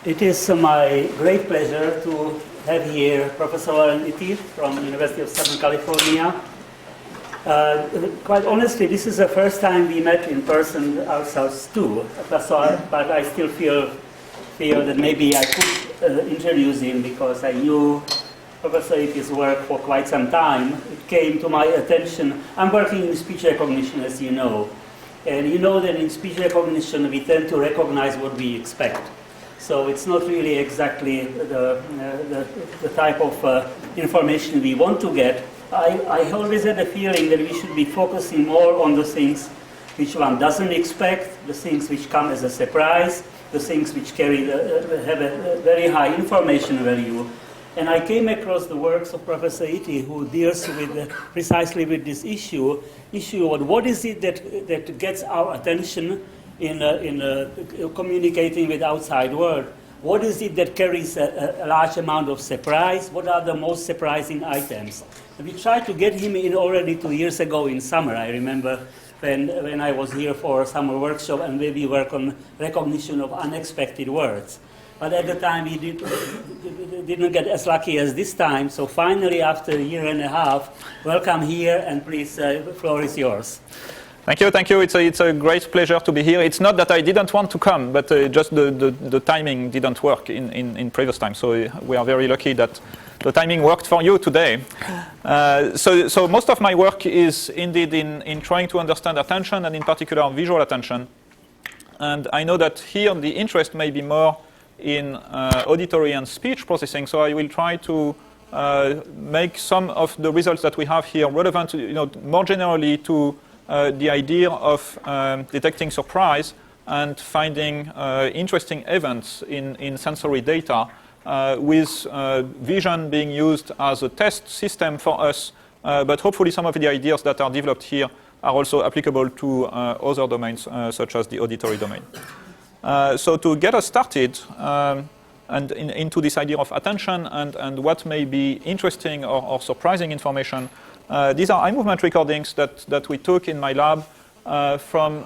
It is my great pleasure to have here Professor Laurent Itti from the University of Southern California. Quite honestly, this is the first time we met in person ourselves too, but I still feel that maybe I could introduce him because I knew Professor Itti's work for quite some time. It came to my attention. I'm working in speech recognition, as you know. And you know that in speech recognition we tend to recognize what we expect. So it's not really exactly the type of information we want to get. I always had a feeling that we should be focusing more on the things which one doesn't expect, the things which come as a surprise, the things which have a very high information value. And I came across the works of Professor Itti, who deals with precisely with this issue of what is it that gets our attention in communicating with outside world. What is it that carries a large amount of surprise? What are the most surprising items? And we tried to get him in already 2 years ago in summer. I remember when I was here for a summer workshop and where we work on recognition of unexpected words. But at the time, we didn't get as lucky as this time. So finally, after a year and a half, welcome here, and please, the floor is yours. Thank you, thank you. It's a great pleasure to be here. It's not that I didn't want to come, but just the timing didn't work in previous time. So we are very lucky that the timing worked for you today. So most of my work is indeed in trying to understand attention, and in particular visual attention. And I know that here the interest may be more in auditory and speech processing, so I will try to make some of the results that we have here relevant to, more generally to the idea of detecting surprise and finding interesting events in sensory data, with vision being used as a test system for us, but hopefully some of the ideas that are developed here are also applicable to other domains, such as the auditory domain. So to get us started and into this idea of attention and what may be interesting or surprising information, these are eye movement recordings that we took in my lab from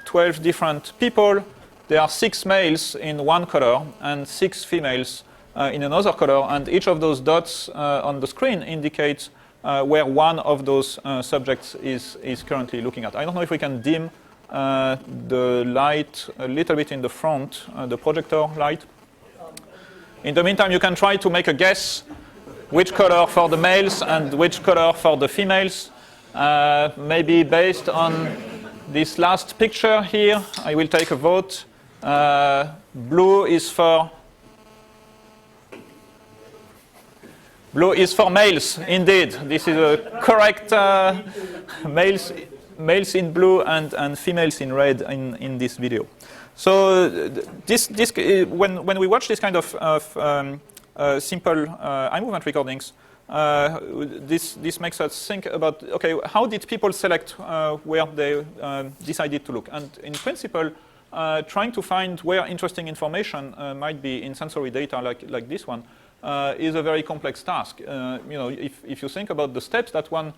12 different people. There are 6 males in one color and 6 females in another color, and each of those dots on the screen indicates where one of those subjects is currently looking at. I don't know if we can dim the light a little bit in the front, the projector light. In the meantime, you can try to make a guess which color for the males and which color for the females. Maybe based on this last picture here, I will take a vote. Blue is for males, indeed. This is a correct males in blue and females in red in this video. So when we watch this kind of simple eye movement recordings, this makes us think about, okay, how did people select where they decided to look? And in principle, trying to find where interesting information might be in sensory data like this one is a very complex task. If you think about the steps that one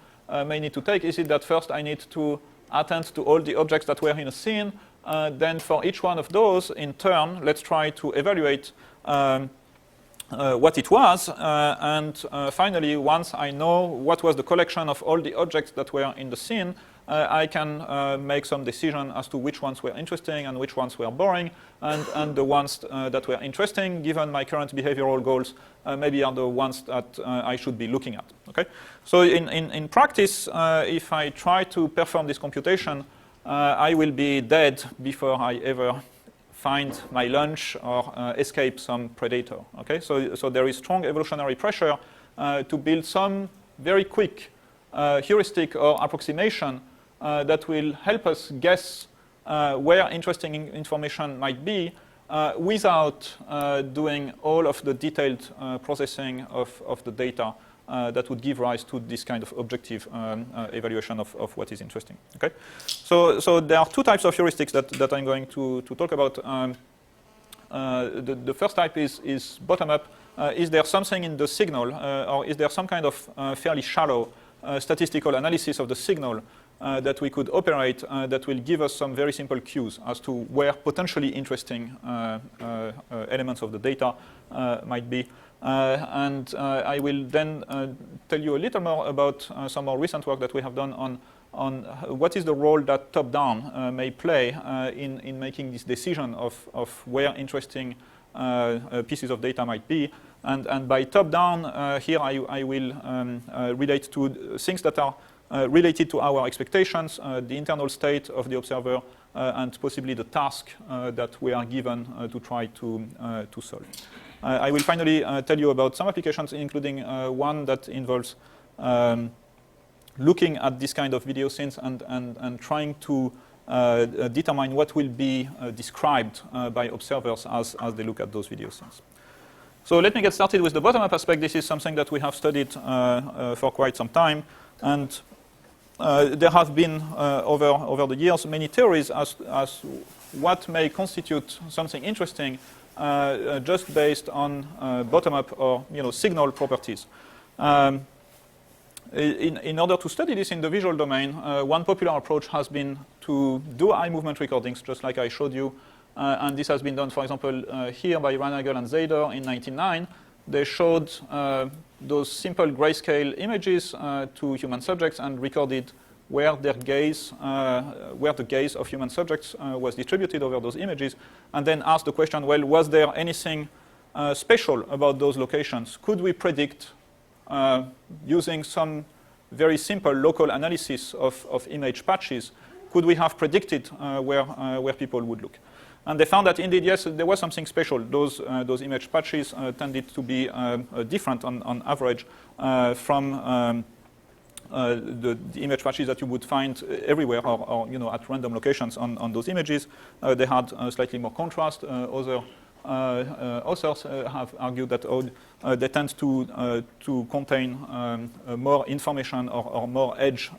may need to take, is it that first I need to attend to all the objects that were in a scene, then for each one of those in turn, let's try to evaluate what it was, and finally, once I know what was the collection of all the objects that were in the scene, I can make some decision as to which ones were interesting and which ones were boring, and the ones that were interesting, given my current behavioral goals, maybe are the ones that I should be looking at. Okay? So in practice, if I try to perform this computation, I will be dead before I ever find my lunch or escape some predator. Okay? So there is strong evolutionary pressure to build some very quick heuristic or approximation that will help us guess where interesting information might be without doing all of the detailed processing of the data that would give rise to this kind of objective evaluation of what is interesting. Okay? So there are 2 types of heuristics that I'm going to talk about. The first type is bottom-up. Is there something in the signal, or is there some kind of fairly shallow statistical analysis of the signal that we could operate that will give us some very simple cues as to where potentially interesting elements of the data might be. And I will then tell you a little more about some more recent work that we have done on what is the role that top-down may play in making this decision of where interesting pieces of data might be. And by top-down, here I will relate to things that are related to our expectations, the internal state of the observer, and possibly the task that we are given to try to solve. I will finally tell you about some applications, including one that involves looking at this kind of video scenes and trying to determine what will be described by observers as they look at those video scenes. So let me get started with the bottom-up aspect. This is something that we have studied for quite some time. And there have been, over the years, many theories as what may constitute something interesting just based on bottom-up or signal properties. In order to study this in the visual domain, one popular approach has been to do eye movement recordings, just like I showed you. And this has been done, for example, here by Ranagel and Zeider in 1999. They showed those simple grayscale images to human subjects and recorded where their gaze, where the gaze of human subjects was distributed over those images, and then asked the question, well, was there anything special about those locations? Could we predict, using some very simple local analysis of image patches, could we have predicted where people would look? And they found that indeed, yes, there was something special. Those image patches tended to be different on average from the image patches that you would find everywhere or at random locations on those images. They had slightly more contrast. Other authors have argued that they tend to contain more information or more edge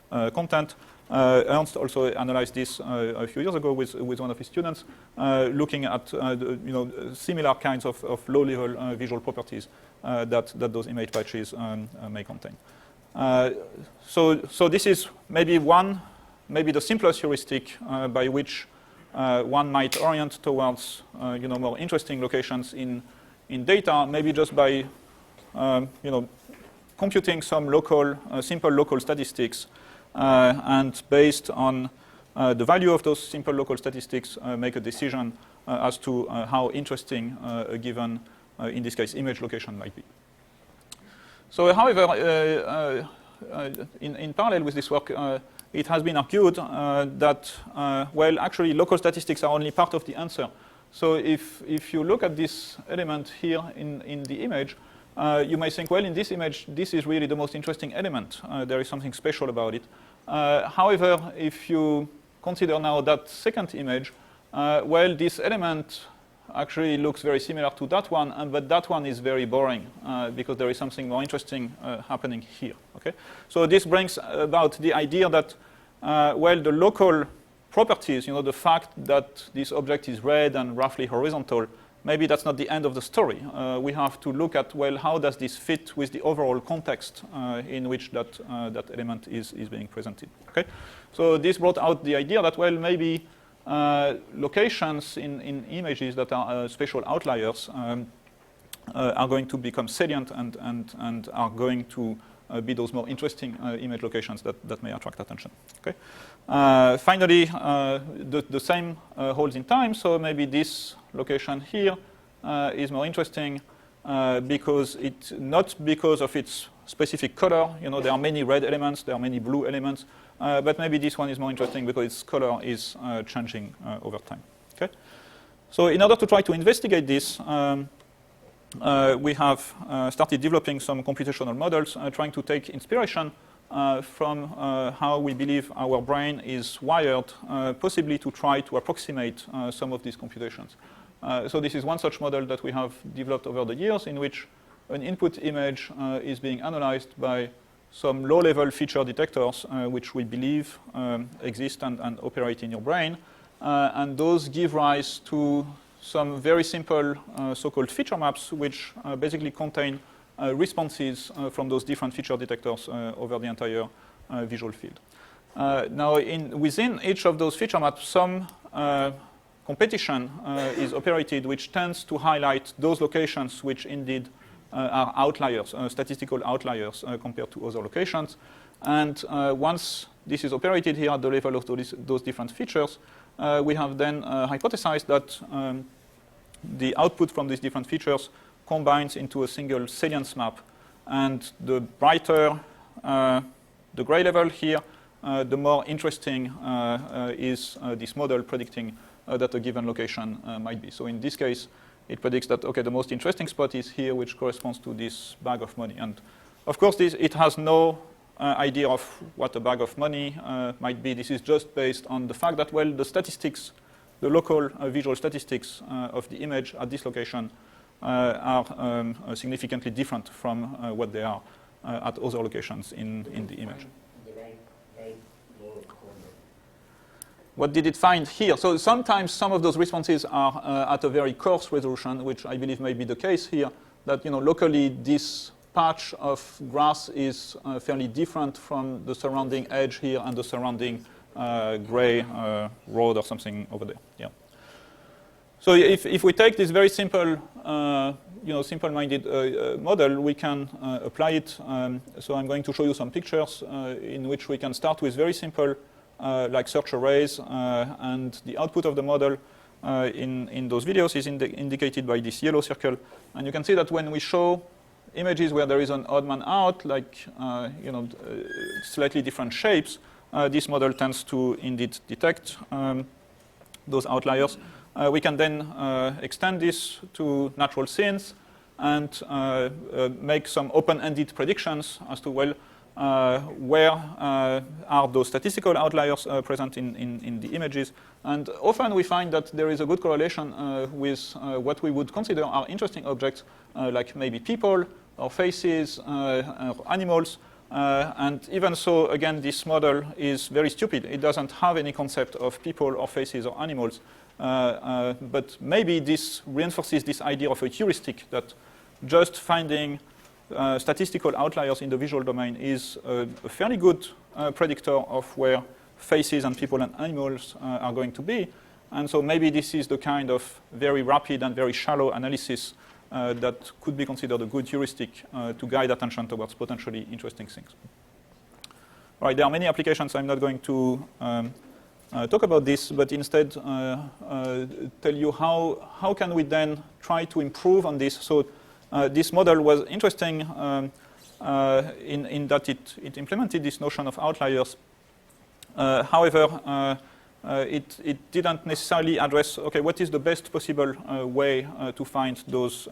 content. Ernst also analyzed this a few years ago with one of his students, looking at similar kinds of low-level visual properties that those image patches may contain. So this is maybe the simplest heuristic by which one might orient towards more interesting locations in data, maybe just by computing some simple local statistics, and based on the value of those simple local statistics, make a decision as to how interesting a given, in this case, image location might be. So, however, in parallel with this work, it has been argued that, well, actually, local statistics are only part of the answer. So if you look at this element here in the image, you may think, well, in this image, this is really the most interesting element. There is something special about it. However, if you consider now that second image, well, this element actually looks very similar to that one, but that one is very boring because there is something more interesting happening here. Okay? So this brings about the idea that, well, the local properties, the fact that this object is red and roughly horizontal, maybe that's not the end of the story. We have to look at, well, how does this fit with the overall context in which that element is being presented. Okay? So this brought out the idea that, well, maybe locations in images that are special outliers are going to become salient and are going to be those more interesting image locations that may attract attention. Okay? Finally, the same holds in time. So maybe this location here is more interesting because not because of its specific color. There are many red elements, there are many blue elements, but maybe this one is more interesting because its color is changing over time. Okay? So in order to try to investigate this, we have started developing some computational models trying to take inspiration from how we believe our brain is wired, possibly to try to approximate some of these computations. So this is one such model that we have developed over the years in which an input image is being analyzed by some low-level feature detectors which we believe exist and operate in your brain. And those give rise to some very simple so-called feature maps which basically contain responses from those different feature detectors over the entire visual field. Now, within each of those feature maps, some competition is operated, which tends to highlight those locations which indeed are outliers, statistical outliers compared to other locations. And once this is operated here at the level of those different features, we have then hypothesized that the output from these different features combines into a single salience map. And the brighter the gray level here, the more interesting is this model predicting that a given location might be. So in this case, it predicts that, okay, the most interesting spot is here, which corresponds to this bag of money. And of course, it has no idea of what a bag of money might be. This is just based on the fact that, well, the statistics, the local visual statistics of the image at this location are significantly different from what they are at other locations in the image. What did it find here? So sometimes some of those responses are at a very coarse resolution, which I believe may be the case here, that locally this patch of grass is fairly different from the surrounding edge here and the surrounding gray road or something over there. Yeah. So if we take this very simple, simple-minded model, we can apply it. So I'm going to show you some pictures in which we can start with very simple, like search arrays, and the output of the model in those videos is indicated by this yellow circle. And you can see that when we show images where there is an odd man out, like slightly different shapes, this model tends to indeed detect those outliers. We can then extend this to natural scenes and make some open-ended predictions as to, well, where are those statistical outliers present in the images. And often we find that there is a good correlation with what we would consider are interesting objects, like maybe people or faces or animals. And even so, again, this model is very stupid. It doesn't have any concept of people or faces or animals. But maybe this reinforces this idea of a heuristic, that just finding statistical outliers in the visual domain is a fairly good predictor of where faces and people and animals are going to be. And so maybe this is the kind of very rapid and very shallow analysis that could be considered a good heuristic to guide attention towards potentially interesting things. All right, there are many applications. I'm not going to talk about this, but instead tell you how can we then try to improve on this. So this model was interesting in that it implemented this notion of outliers. However, it didn't necessarily address, okay, what is the best possible way to find those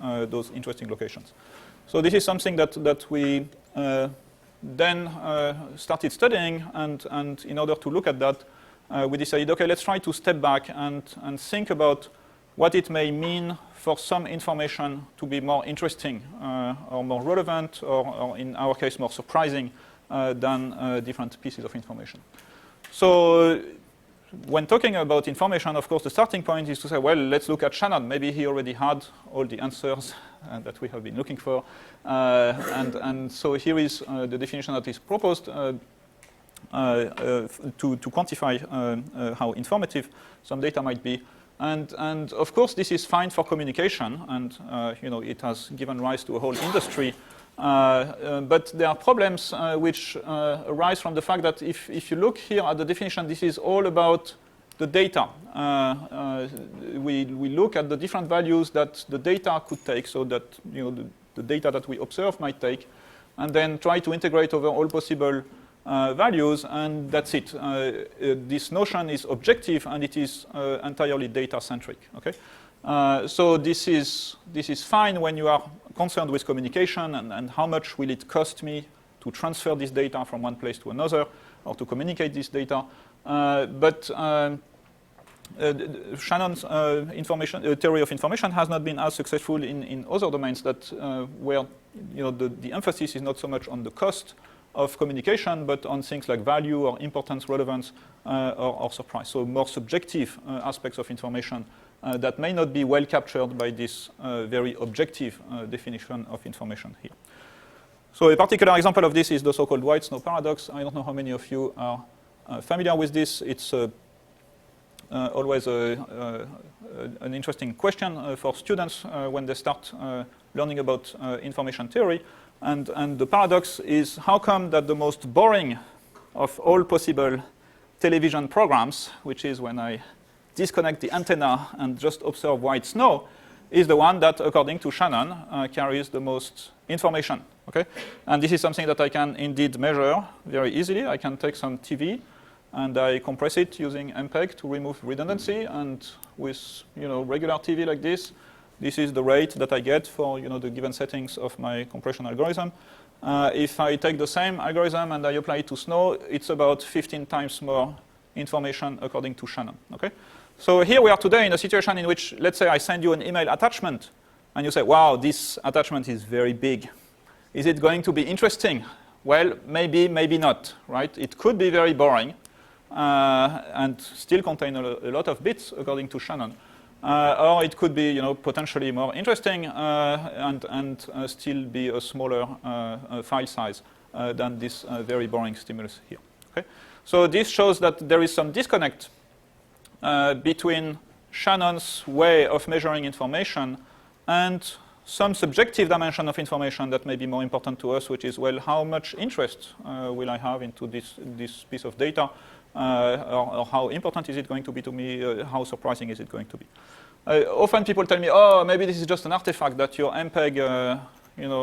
interesting locations. So this is something that we then started studying, and in order to look at that, we decided, okay, let's try to step back and think about what it may mean for some information to be more interesting or more relevant, or in our case, more surprising than different pieces of information. So when talking about information, of course, the starting point is to say, well, let's look at Shannon. Maybe he already had all the answers that we have been looking for. And so here is the definition that is proposed to quantify how informative some data might be. And of course, this is fine for communication, and it has given rise to a whole industry. But there are problems which arise from the fact that if you look here at the definition, this is all about the data. We look at the different values that the data could take, so that the data that we observe might take, and then try to integrate over all possible values, and that's it. This notion is objective, and it is entirely data-centric. Okay, so this is fine when you are concerned with communication and how much will it cost me to transfer this data from one place to another or to communicate this data. But Shannon's theory of information has not been as successful in other domains where the emphasis is not so much on the cost of communication, but on things like value or importance, relevance, or surprise. So more subjective aspects of information that may not be well captured by this very objective definition of information here. So a particular example of this is the so-called white snow paradox. I don't know how many of you are familiar with this, it's always an interesting question for students when they start learning about information theory. And the paradox is, how come that the most boring of all possible television programs, which is when I disconnect the antenna and just observe white snow, is the one that, according to Shannon, carries the most information. Okay? And this is something that I can indeed measure very easily. I can take some TV and I compress it using MPEG to remove redundancy. And with regular TV like this, this is the rate that I get for the given settings of my compression algorithm. If I take the same algorithm and I apply it to snow, it's about 15 times more information according to Shannon. Okay? So here we are today in a situation in which, let's say I send you an email attachment, and you say, wow, this attachment is very big. Is it going to be interesting? Well, maybe, maybe not, right? It could be very boring and still contain a lot of bits according to Shannon. Or it could be potentially more interesting and still be a smaller file size than this very boring stimulus here. Okay? So this shows that there is some disconnect between Shannon's way of measuring information and some subjective dimension of information that may be more important to us, which is, well, how much interest will I have into this piece of data, or how important is it going to be to me, how surprising is it going to be. Often people tell me, oh, maybe this is just an artifact that your MPEG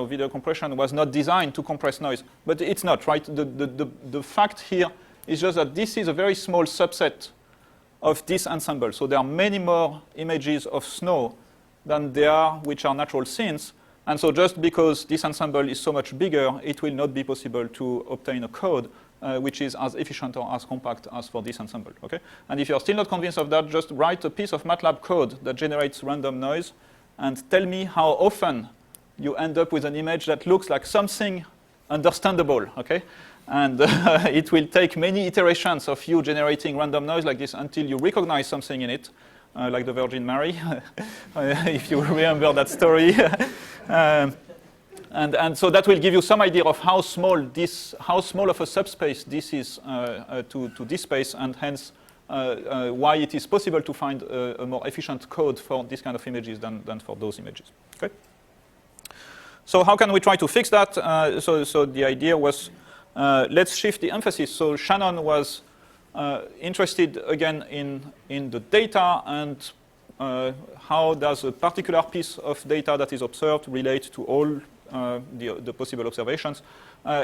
video compression was not designed to compress noise. But it's not, right? The fact here is just that this is a very small subset of this ensemble. So there are many more images of snow than there are which are natural scenes. And so just because this ensemble is so much bigger, it will not be possible to obtain a code which is as efficient or as compact as for this ensemble. Okay? And if you're still not convinced of that, just write a piece of MATLAB code that generates random noise and tell me how often you end up with an image that looks like something understandable. Okay? And it will take many iterations of you generating random noise like this until you recognize something in it, like the Virgin Mary, if you remember that story. And so that will give you some idea of how small of a subspace this is to this space, and hence why it is possible to find a more efficient code for this kind of images than for those images. Okay? So how can we try to fix that? So the idea was, let's shift the emphasis. So Shannon was interested again in the data and how does a particular piece of data that is observed relate to all the possible observations.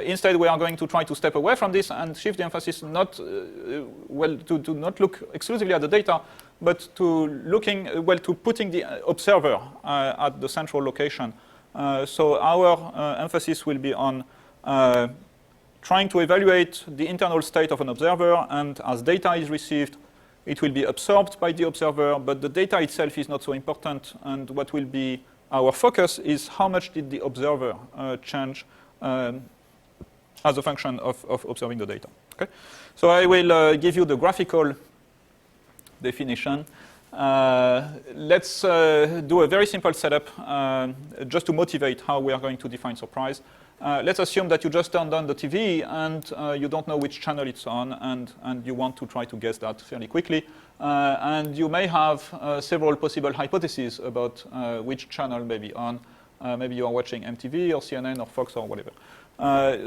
Instead, we are going to try to step away from this and shift the emphasis not to not look exclusively at the data, but to putting the observer at the central location. So our emphasis will be on trying to evaluate the internal state of an observer, and as data is received, it will be absorbed by the observer, but the data itself is not so important, and what will be our focus is how much did the observer change as a function of observing the data. Okay? So I will give you the graphical definition. Let's do a very simple setup just to motivate how we are going to define surprise. Let's assume that you just turned on the TV and you don't know which channel it's on, and you want to try to guess that fairly quickly. And you may have several possible hypotheses about which channel may be on. Maybe you are watching MTV or CNN or Fox or whatever.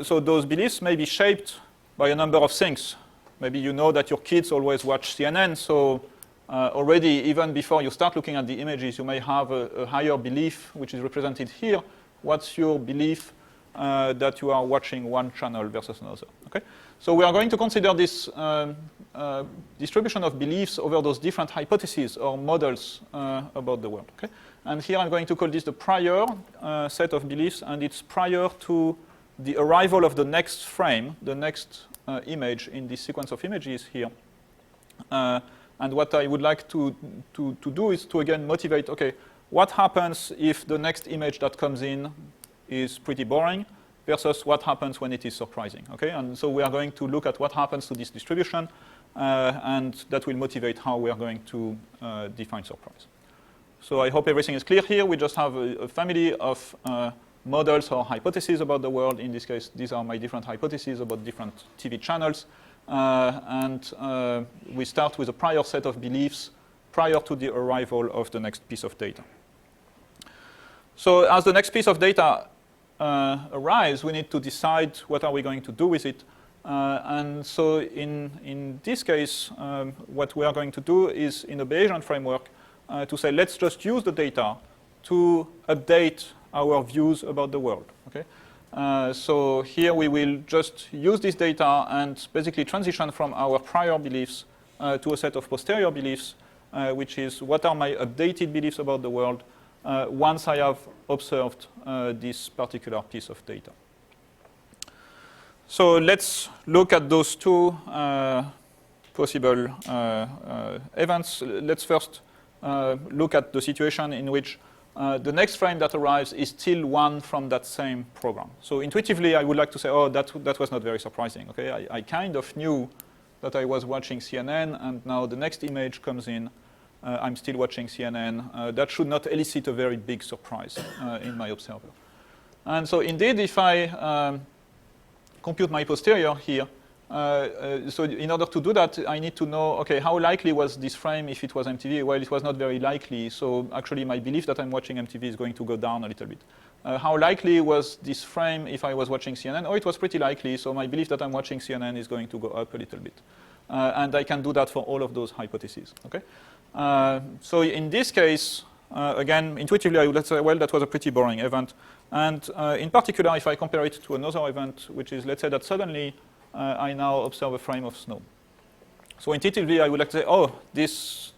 So those beliefs may be shaped by a number of things. Maybe you know that your kids always watch CNN, so already, even before you start looking at the images, you may have a higher belief, which is represented here. What's your belief that you are watching one channel versus another? Okay? So we are going to consider this distribution of beliefs over those different hypotheses or models about the world. Okay? And here I'm going to call this the prior set of beliefs, and it's prior to the arrival of the next frame, the next image in this sequence of images here. And what I would like to do is to again motivate, okay, what happens if the next image that comes in is pretty boring versus what happens when it is surprising, okay? And so we are going to look at what happens to this distribution, and that will motivate how we are going to define surprise. So I hope everything is clear here. We just have a family of models or hypotheses about the world. In this case, these are my different hypotheses about different TV channels. and we start with a prior set of beliefs prior to the arrival of the next piece of data. So as the next piece of data arrives, we need to decide what are we going to do with it. And so in this case, what we are going to do is, in a Bayesian framework, to say, let's just use the data to update our views about the world. Okay? So here we will just use this data and basically transition from our prior beliefs to a set of posterior beliefs, which is what are my updated beliefs about the world once I have observed this particular piece of data. So let's look at those two possible events. Let's first look at the situation in which the next frame that arrives is still one from that same program. So intuitively, I would like to say, oh, that was not very surprising. Okay, I kind of knew that I was watching CNN, and now the next image comes in. I'm still watching CNN. That should not elicit a very big surprise in my observer. And so indeed, if I compute my posterior here, so in order to do that, I need to know, okay, how likely was this frame if it was MTV? Well, it was not very likely. So actually, my belief that I'm watching MTV is going to go down a little bit. How likely was this frame if I was watching CNN? Oh, it was pretty likely. So my belief that I'm watching CNN is going to go up a little bit. And I can do that for all of those hypotheses. Okay. So in this case, again, intuitively, I would say, well, that was a pretty boring event. And in particular, if I compare it to another event, which is, let's say that suddenly I now observe a frame of snow. So intuitively, I would like to say, oh, this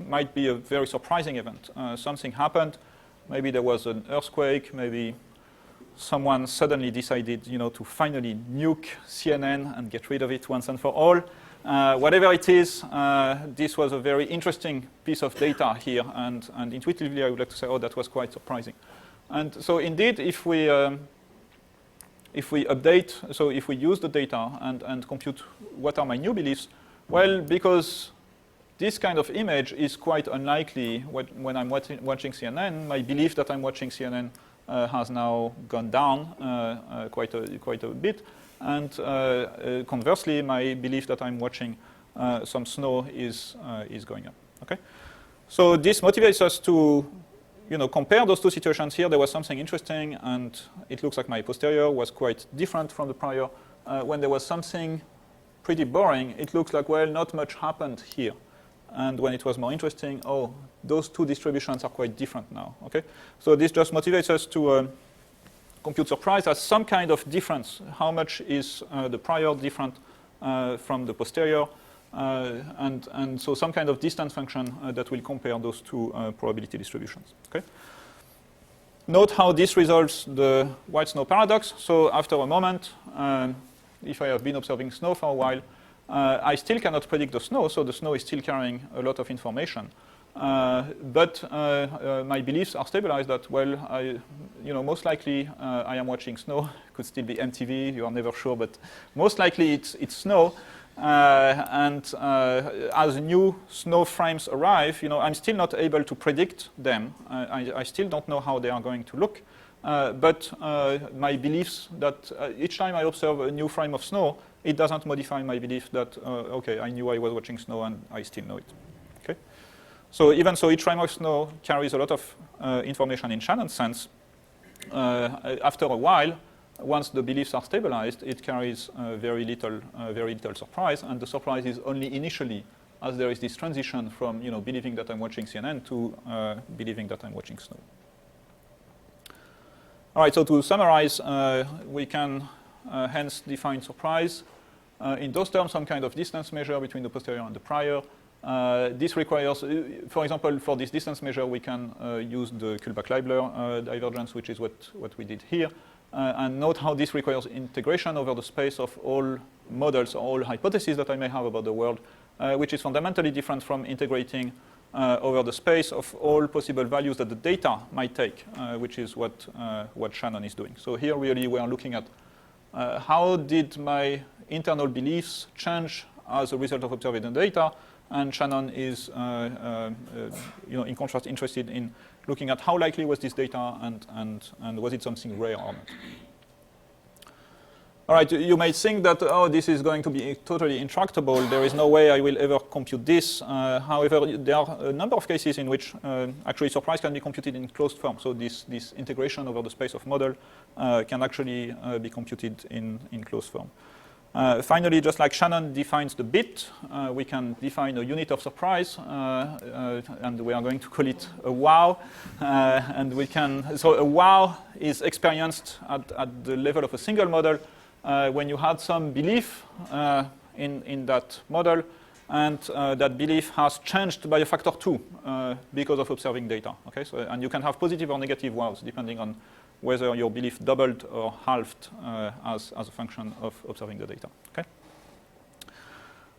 might be a very surprising event. Something happened. Maybe there was an earthquake. Maybe someone suddenly decided, to finally nuke CNN and get rid of it once and for all. Whatever it is, this was a very interesting piece of data here. And intuitively, I would like to say, oh, that was quite surprising. And so indeed, if we update, so if we use the data and compute what are my new beliefs, well, because this kind of image is quite unlikely when I'm watching CNN, my belief that I'm watching CNN has now gone down quite a bit. And conversely, my belief that I'm watching some snow is going up. Okay? So this motivates us to compare those two situations here. There was something interesting, and it looks like my posterior was quite different from the prior. When there was something pretty boring, it looks like, well, not much happened here. And when it was more interesting, oh, those two distributions are quite different now. Okay, so this just motivates us to compute surprise as some kind of difference. How much is the prior different from the posterior? And so some kind of distance function that will compare those two probability distributions. Okay. Note how this resolves the white snow paradox. So after a moment, if I have been observing snow for a while, I still cannot predict the snow, so the snow is still carrying a lot of information. But my beliefs are stabilized that, well, most likely I am watching snow. Could still be MTV, you are never sure, but most likely it's snow. And as new snow frames arrive, I'm still not able to predict them. I still don't know how they are going to look. But my beliefs that each time I observe a new frame of snow, it doesn't modify my belief that, okay, I knew I was watching snow and I still know it. Okay? So even so, each frame of snow carries a lot of information in Shannon's sense. After a while, once the beliefs are stabilized, it carries very little surprise, and the surprise is only initially, as there is this transition from believing that I'm watching CNN to believing that I'm watching snow. All right, so to summarize, we can hence define surprise in those terms, some kind of distance measure between the posterior and the prior. This requires, for example, for this distance measure, we can use the Kullback-Leibler divergence, which is what we did here. And note how this requires integration over the space of all models, or all hypotheses that I may have about the world, which is fundamentally different from integrating over the space of all possible values that the data might take, which is what Shannon is doing. So here really we are looking at how did my internal beliefs change as a result of observing the data, and Shannon is in contrast interested in looking at how likely was this data and was it something rare or not. All right, you may think that, oh, this is going to be totally intractable. There is no way I will ever compute this. However, there are a number of cases in which actually surprise can be computed in closed form. So this integration over the space of model can actually be computed in closed form. Finally, just like Shannon defines the bit, we can define a unit of surprise, and we are going to call it a wow. And we can, so a wow is experienced at the level of a single model when you had some belief in that model, and that belief has changed by a factor 2 because of observing data. Okay, so and you can have positive or negative wows depending on whether your belief doubled or halved as a function of observing the data. Okay.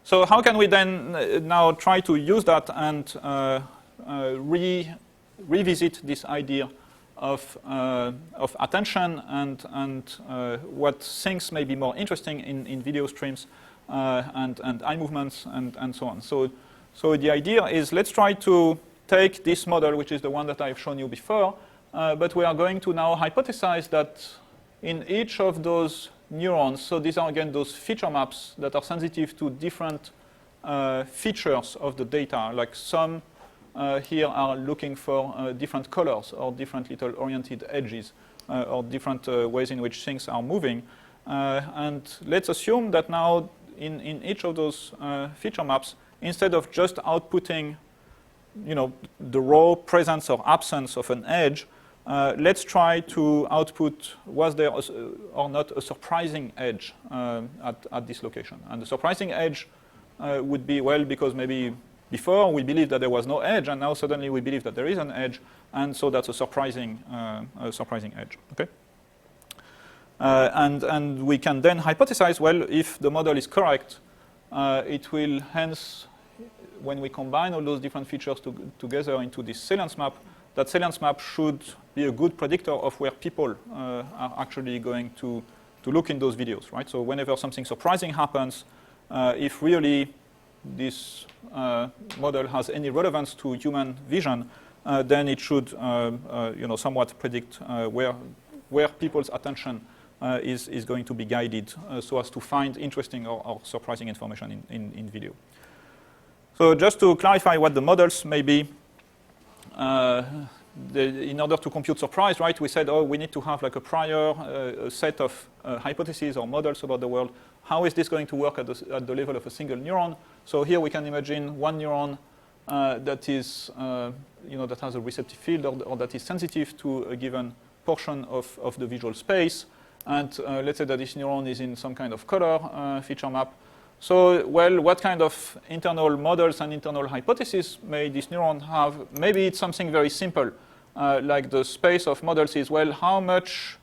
So how can we then now try to use that and revisit this idea of attention and what things may be more interesting in video streams and eye movements and so on. So the idea is, let's try to take this model, which is the one that I've shown you before, but we are going to now hypothesize that in each of those neurons, so these are again those feature maps that are sensitive to different features of the data, like some here are looking for different colors or different little oriented edges or different ways in which things are moving. And let's assume that now in each of those feature maps, instead of just outputting the raw presence or absence of an edge, let's try to output, was there or not a surprising edge at this location. And the surprising edge would be, well, because maybe before we believed that there was no edge, and now suddenly we believe that there is an edge, and so that's a surprising edge. Okay. And we can then hypothesize, well, if the model is correct, it will hence, when we combine all those different features together into this salience map, that salience map should be a good predictor of where people are actually going to look in those videos, right? So whenever something surprising happens, if really this model has any relevance to human vision, then it should somewhat predict where people's attention is going to be guided so as to find interesting or surprising information in video. So just to clarify what the models may be, in order to compute surprise, right, we said, oh, we need to have like a prior set of hypotheses or models about the world. How is this going to work at the level of a single neuron? So here we can imagine one neuron that is, that has a receptive field or that is sensitive to a given portion of the visual space. And let's say that this neuron is in some kind of color feature map. So, well, what kind of internal models and internal hypotheses may this neuron have? Maybe it's something very simple, like the space of models is, well, how much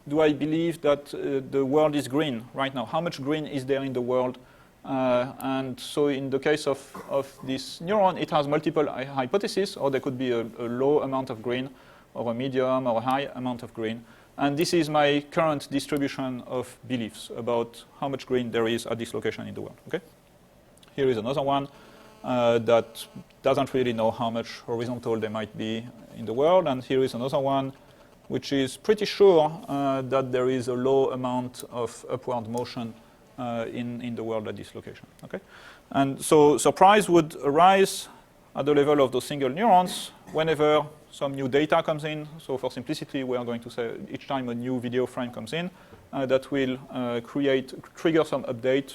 do I believe that the world is green right now? How much green is there in the world? And so in the case of this neuron, it has multiple hypotheses, or there could be a low amount of green, or a medium, or a high amount of green. And this is my current distribution of beliefs about how much green there is at this location in the world. Okay? Here is another one that doesn't really know how much horizontal there might be in the world. And here is another one which is pretty sure that there is a low amount of upward motion in the world at this location. Okay? And so surprise would arise at the level of those single neurons whenever some new data comes in. So for simplicity, we are going to say each time a new video frame comes in, that will trigger some update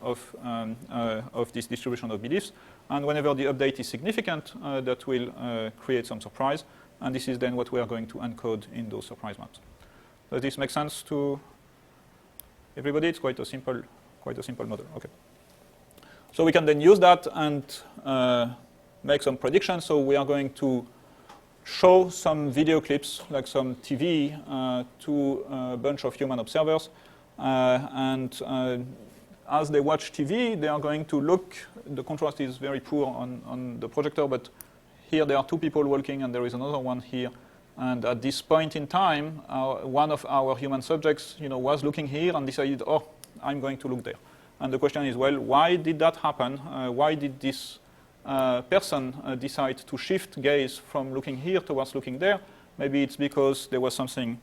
of this distribution of beliefs. And whenever the update is significant, that will create some surprise. And this is then what we are going to encode in those surprise maps. Does this make sense to everybody? It's quite a simple model. Okay. So we can then use that and make some predictions. So we are going to show some video clips, like some TV, to a bunch of human observers. And as they watch TV, they are going to look. The contrast is very poor on the projector, but here there are two people walking, and there is another one here. And at this point in time, one of our human subjects, was looking here and decided, oh, I'm going to look there. And the question is, well, why did that happen? Why did this person decide to shift gaze from looking here towards looking there? Maybe it's because there was something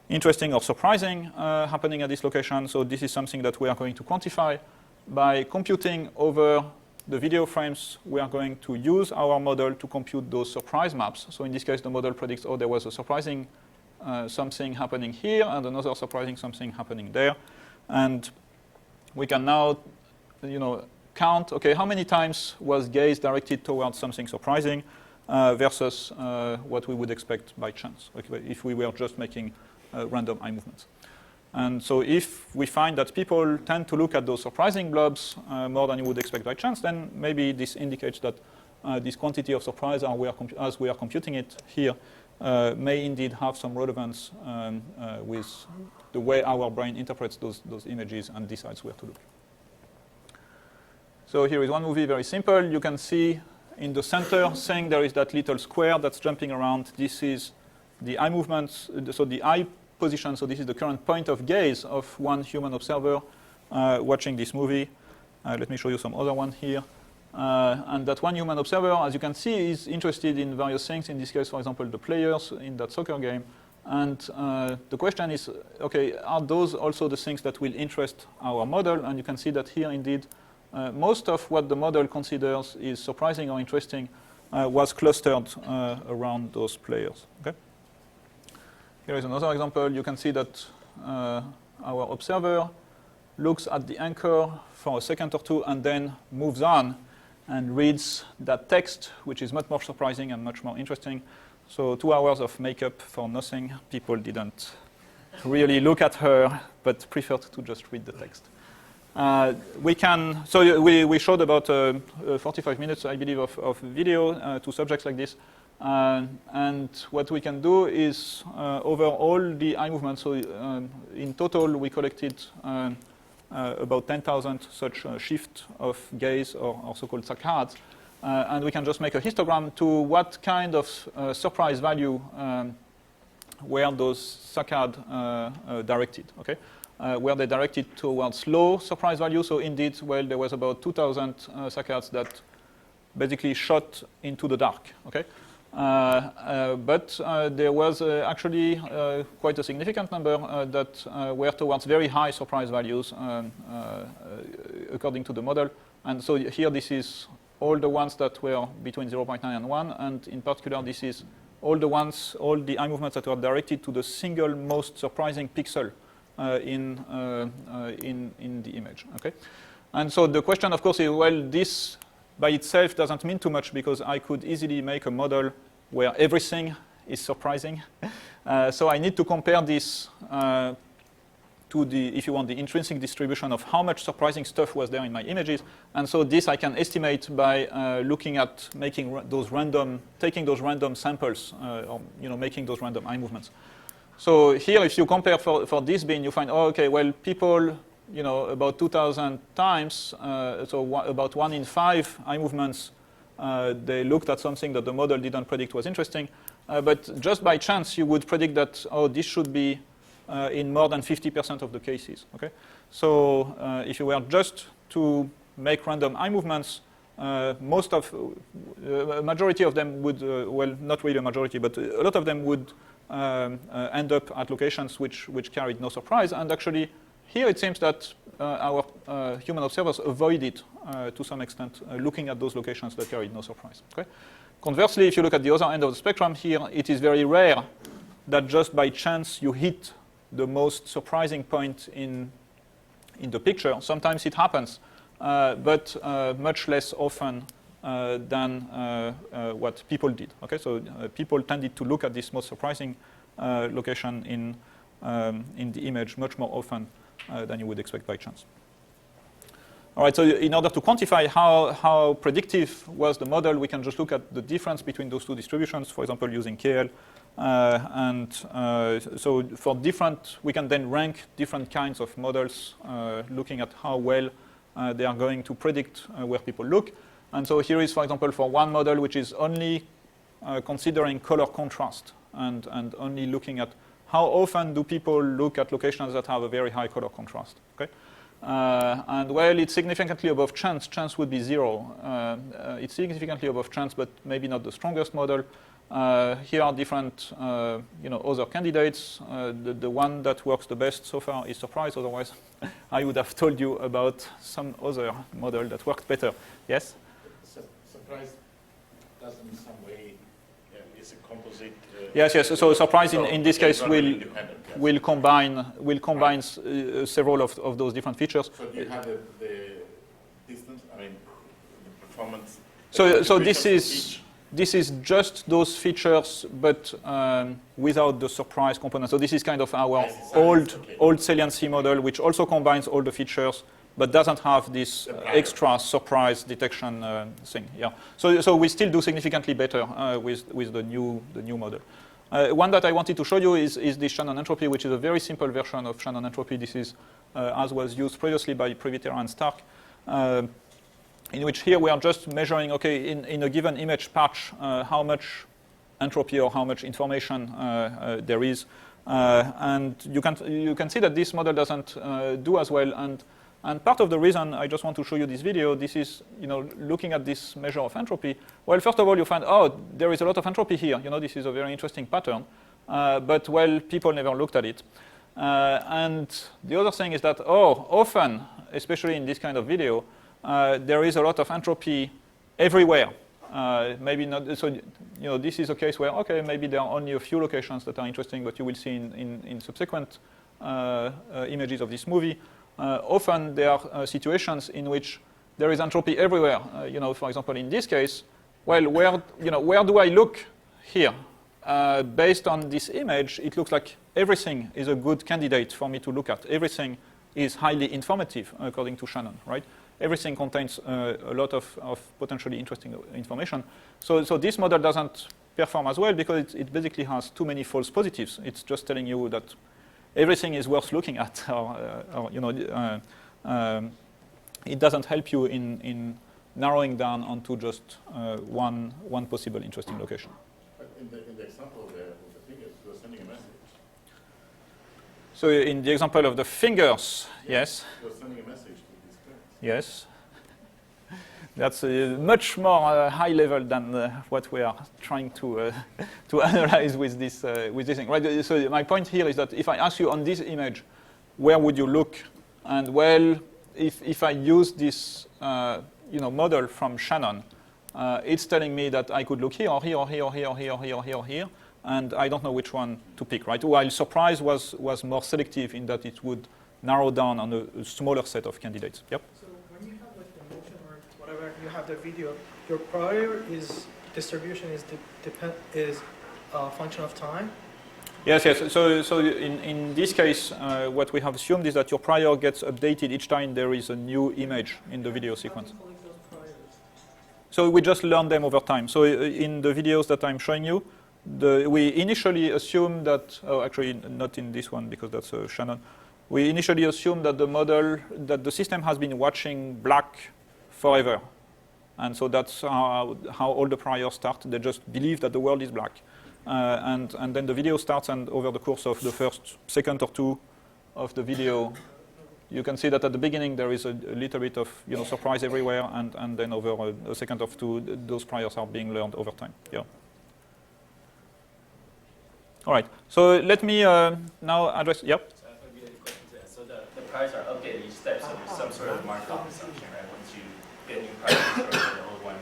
interesting or surprising happening at this location. So this is something that we are going to quantify by computing over the video frames. We are going to use our model to compute those surprise maps. So in this case, the model predicts, oh, there was a surprising something happening here and another surprising something happening there. And we can now, count, okay, how many times was gaze directed towards something surprising versus what we would expect by chance, okay, if we were just making random eye movements. And so if we find that people tend to look at those surprising blobs more than you would expect by chance, then maybe this indicates that this quantity of surprise, as we are computing it here, may indeed have some relevance with the way our brain interprets those images and decides where to look. So here is one movie, very simple. You can see in the center saying there is that little square that's jumping around. This is the eye movements, so the eye position. So this is the current point of gaze of one human observer watching this movie. Let me show you some other one here. And that one human observer, as you can see, is interested in various things. In this case, for example, the players in that soccer game. And the question is, okay, are those also the things that will interest our model? And you can see that here, indeed, most of what the model considers is surprising or interesting was clustered around those players. Okay? Here is another example. You can see that our observer looks at the anchor for a second or two and then moves on and reads that text, which is much more surprising and much more interesting. So 2 hours of makeup for nothing. People didn't really look at her, but preferred to just read the text. We showed about 45 minutes, I believe, of video to subjects like this. And what we can do is, over all the eye movements, so in total we collected about 10,000 such shift of gaze or so-called saccades. And we can just make a histogram to what kind of surprise value were those saccades directed. Okay? Were they directed towards low surprise value? So indeed, well, there was about 2,000 saccades that basically shot into the dark. Okay? But there was actually quite a significant number that were towards very high surprise values according to the model. And so here this is all the ones that were between 0.9 and 1, and in particular this is all the eye movements that were directed to the single most surprising pixel in the image. Okay? And so the question, of course, is, well, this by itself doesn't mean too much because I could easily make a model where everything is surprising. So I need to compare this to the, if you want, the intrinsic distribution of how much surprising stuff was there in my images. And so this I can estimate by looking at taking those random samples, or making those random eye movements. So here, if you compare for this bin, you find, oh, okay, well, people, about 2,000 times, so about 1 in 5 eye movements, they looked at something that the model didn't predict was interesting. But just by chance, you would predict that, oh, this should be in more than 50% of the cases. Okay? So if you were just to make random eye movements, a majority of them would, well, not really a majority, but a lot of them would end up at locations which carried no surprise. And actually, here it seems that our human observers avoided, to some extent, looking at those locations that carried no surprise. Okay? Conversely, if you look at the other end of the spectrum here, it is very rare that just by chance you hit the most surprising point in the picture. Sometimes it happens, but much less often than what people did. Okay, so people tended to look at this most surprising location in the image much more often than you would expect by chance. All right, so in order to quantify how predictive was the model, we can just look at the difference between those two distributions, for example, using KL. So for we can then rank different kinds of models, looking at how well they are going to predict where people look. And so here is, for example, for one model which is only considering color contrast and only looking at how often do people look at locations that have a very high color contrast. Okay? And well, it's significantly above chance. Chance would be 0. It's significantly above chance, but maybe not the strongest model. Here are different other candidates. The one that works the best so far is surprise. Otherwise, I would have told you about some other model that worked better. Yes? Surprise doesn't in some way, is a composite. Yes. So surprise in this case will combine several of those different features. So do you have the distance? I mean, the performance. So this is just those features, but without the surprise component. So this is kind of our old saliency model, which also combines all the features, but doesn't have this extra surprise detection thing. Yeah. So we still do significantly better with the new model. One that I wanted to show you is the Shannon entropy, which is a very simple version of Shannon entropy. This is as was used previously by Privitera and Stark. In which here we are just measuring, okay, in a given image patch, how much entropy or how much information there is. And you can see that this model doesn't do as well. And part of the reason I just want to show you this video, this is, looking at this measure of entropy. Well, first of all, you find, oh, there is a lot of entropy here. This is a very interesting pattern. But, well, people never looked at it. And the other thing is that, often, especially in this kind of video, there is a lot of entropy everywhere. Maybe not. So this is a case where maybe there are only a few locations that are interesting, but you will see in subsequent images of this movie. Often there are situations in which there is entropy everywhere. For example, in this case, well, where do I look here? Based on this image, it looks like everything is a good candidate for me to look at. Everything is highly informative, according to Shannon, right? Everything contains a lot of potentially interesting information. So this model doesn't perform as well because it basically has too many false positives. It's just telling you that everything is worth looking at, it doesn't help you in narrowing down onto just one possible interesting location. But in the example of the fingers, you're sending a message. So in the example of the fingers, yes. You're sending a message to these parents. Yes. That's much more high level than what we are trying to analyze with this thing. Right? So my point here is that if I ask you on this image, where would you look? And well, if I use this model from Shannon, it's telling me that I could look here or here or here or here or here or here or here or here, and I don't know which one to pick. Right? While surprise was more selective in that it would narrow down on a smaller set of candidates. Yep. You have the video. Your prior distribution is a function of time. Yes. So in this case, what we have assumed is that your prior gets updated each time there is a new image in the video sequence. So we just learn them over time. So in the videos that I'm showing you, we initially assume that. Oh, actually, not in this one because that's Shannon. We initially assume that the system has been watching black forever. And so that's how all the priors start. They just believe that the world is black. And then the video starts, and over the course of the first second or two of the video, you can see that at the beginning there is a little bit of surprise everywhere, and then over a second or two, those priors are being learned over time. Yeah. All right. So let me now address. Yep. So the priors are updated each step, so there's some sort of Markov assumption, right? Once you get new priors for the old one.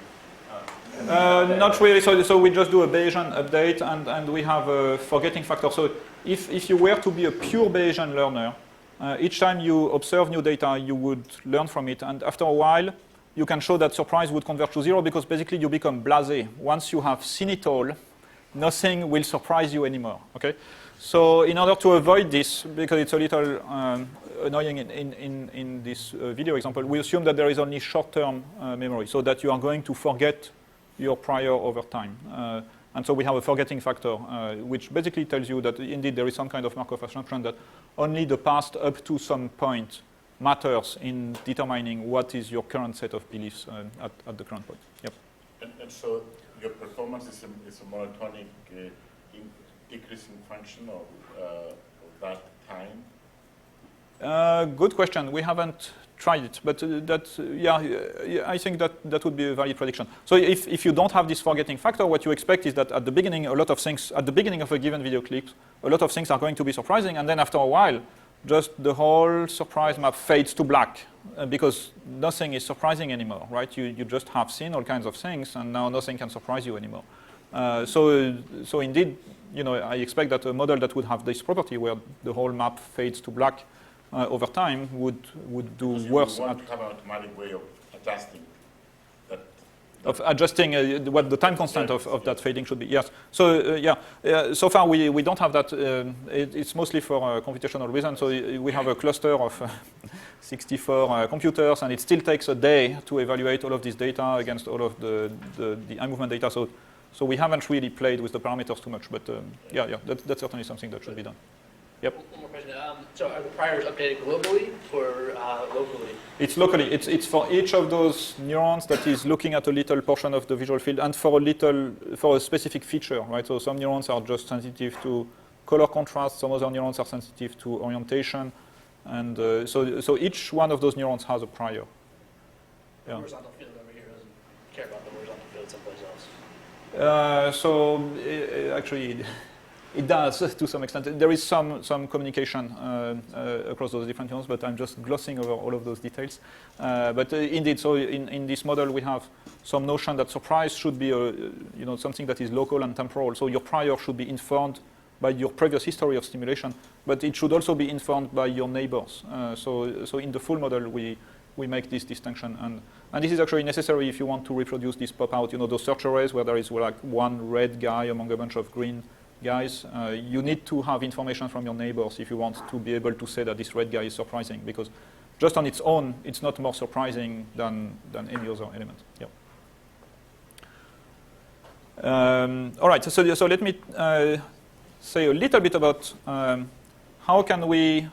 Not really. So we just do a Bayesian update, and we have a forgetting factor. So if you were to be a pure Bayesian learner, each time you observe new data, you would learn from it, and after a while, you can show that surprise would converge to 0 because basically you become blasé. Once you have seen it all, nothing will surprise you anymore. Okay. So in order to avoid this, because it's a little annoying in this video example, we assume that there is only short-term memory, so that you are going to forget your prior over time. And so we have a forgetting factor, which basically tells you that indeed there is some kind of Markov assumption that only the past up to some point matters in determining what is your current set of beliefs at the current point. Yep. And so your performance is a monotonic decreasing function of that time? Good question. We haven't tried it, but I think that would be a valid prediction. So if you don't have this forgetting factor, what you expect is that at the beginning, a lot of things, at the beginning of a given video clip, a lot of things are going to be surprising, and then after a while, just the whole surprise map fades to black because nothing is surprising anymore, right? You just have seen all kinds of things, and now nothing can surprise you anymore. So indeed, I expect that a model that would have this property where the whole map fades to black over time would do worse. You want to have an automatic way of adjusting that. Of adjusting what the time constant of that fading should be. Yes. So so far we don't have that. It's mostly for computational reasons. So we have a cluster of 64 computers, and it still takes a day to evaluate all of this data against all of the eye movement data. So we haven't really played with the parameters too much. But that's certainly something that should be done. Yep. One more question. So are the priors updated globally or locally? It's locally. It's for each of those neurons that is looking at a little portion of the visual field and for a specific feature, right? So some neurons are just sensitive to color contrast. Some other neurons are sensitive to orientation, and so each one of those neurons has a prior. The horizontal field over here doesn't care about the horizontal field someplace else. Actually. It does, to some extent. There is some communication across those different neurons, but I'm just glossing over all of those details. But indeed, so in this model, we have some notion that surprise should be something that is local and temporal. So your prior should be informed by your previous history of stimulation, but it should also be informed by your neighbors. So in the full model, we make this distinction, and this is actually necessary if you want to reproduce this pop-out. Those search arrays where there is like one red guy among a bunch of green guys, you need to have information from your neighbors if you want to be able to say that this red guy is surprising, because just on its own, it's not more surprising than any other element. Yep. All right, so let me say a little bit about how can we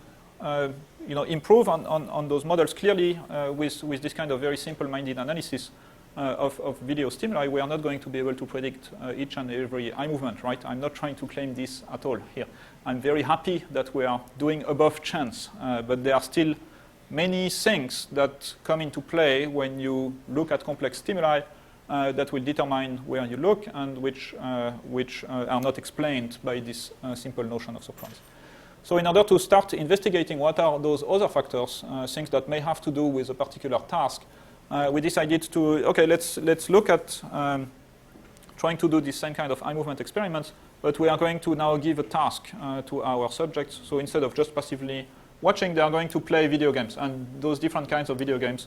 improve on those models. Clearly, with this kind of very simple-minded analysis of video stimuli, we are not going to be able to predict each and every eye movement, right? I'm not trying to claim this at all here. I'm very happy that we are doing above chance, but there are still many things that come into play when you look at complex stimuli that will determine where you look and which are not explained by this simple notion of surprise. So in order to start investigating what are those other factors, things that may have to do with a particular task, we decided to, let's look at trying to do this same kind of eye movement experiments, but we are going to now give a task to our subjects. So instead of just passively watching, they are going to play video games, and those different kinds of video games,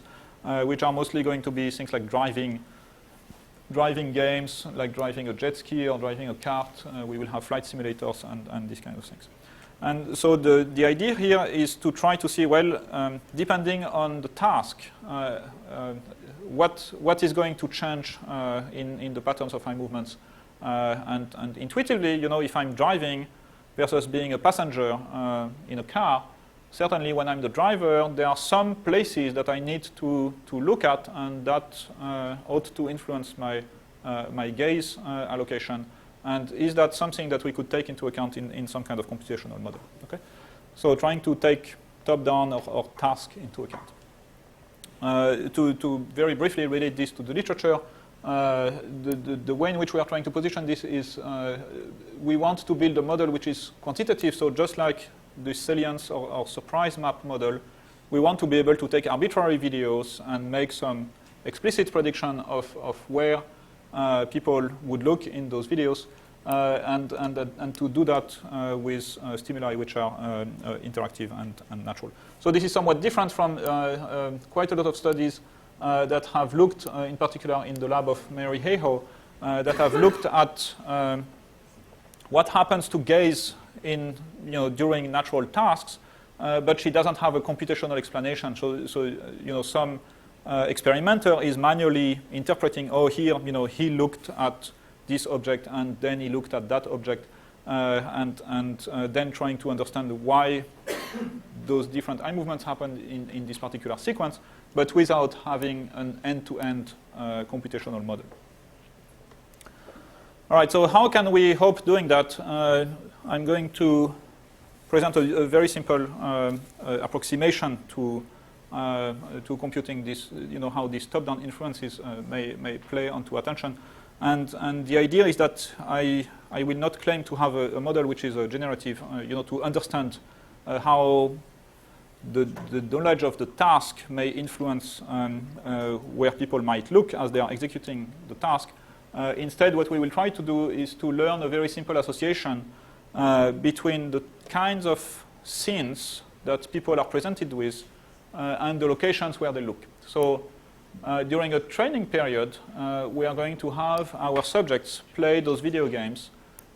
which are mostly going to be things like driving games, like driving a jet ski or driving a kart. We will have flight simulators and these kind of things. And so the idea here is to try to see, well, depending on the task, what is going to change in the patterns of eye movements. And intuitively, if I'm driving versus being a passenger in a car, certainly when I'm the driver, there are some places that I need to look at, and that ought to influence my gaze allocation. And is that something that we could take into account in some kind of computational model? Okay, so trying to take top-down or task into account. To very briefly relate this to the literature, the way in which we are trying to position this is we want to build a model which is quantitative. So just like the salience or surprise map model, we want to be able to take arbitrary videos and make some explicit prediction of where people would look in those videos, and to do that with stimuli which are interactive and natural. So this is somewhat different from quite a lot of studies that have looked, in particular in the lab of Mary Hayhoe, that have looked at what happens to gaze during natural tasks, but she doesn't have a computational explanation. So some experimenter is manually interpreting, here, he looked at this object and then he looked at that object, and then trying to understand why those different eye movements happen in this particular sequence, but without having an end-to-end computational model. All right, so how can we hope doing that? I'm going to present a very simple approximation to computing this, how these top-down influences may play onto attention. And the idea is that I will not claim to have a model which is generative, to understand how the knowledge of the task may influence where people might look as they are executing the task. Instead, what we will try to do is to learn a very simple association between the kinds of scenes that people are presented with and the locations where they look. So during a training period, we are going to have our subjects play those video games,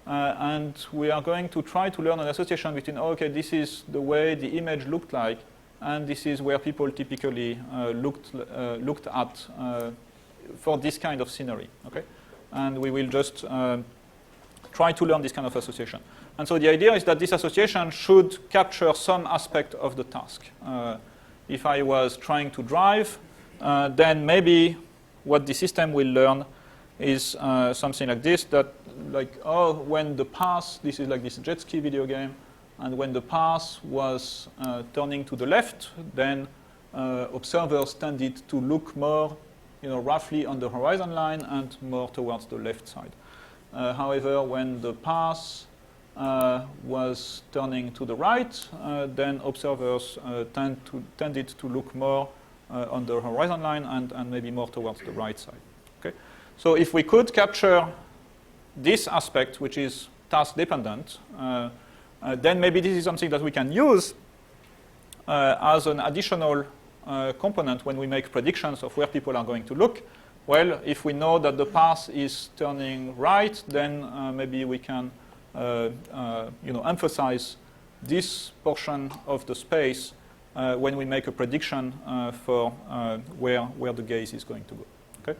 and we are going to try to learn an association between, okay, this is the way the image looked like, and this is where people typically looked at for this kind of scenery. Okay? And we will just try to learn this kind of association. And so the idea is that this association should capture some aspect of the task. If I was trying to drive, then maybe what the system will learn is something like this, that like, oh, when the pass, this is like this jet ski video game, and when the pass was turning to the left, then observers tended to look more, roughly on the horizon line and more towards the left side. However, when the pass was turning to the right, then observers tended to look more on the horizon line and maybe more towards the right side. Okay? So if we could capture this aspect, which is task dependent, then maybe this is something that we can use as an additional component when we make predictions of where people are going to look. Well, if we know that the path is turning right, then maybe we can emphasize this portion of the space when we make a prediction for where the gaze is going to go. Okay?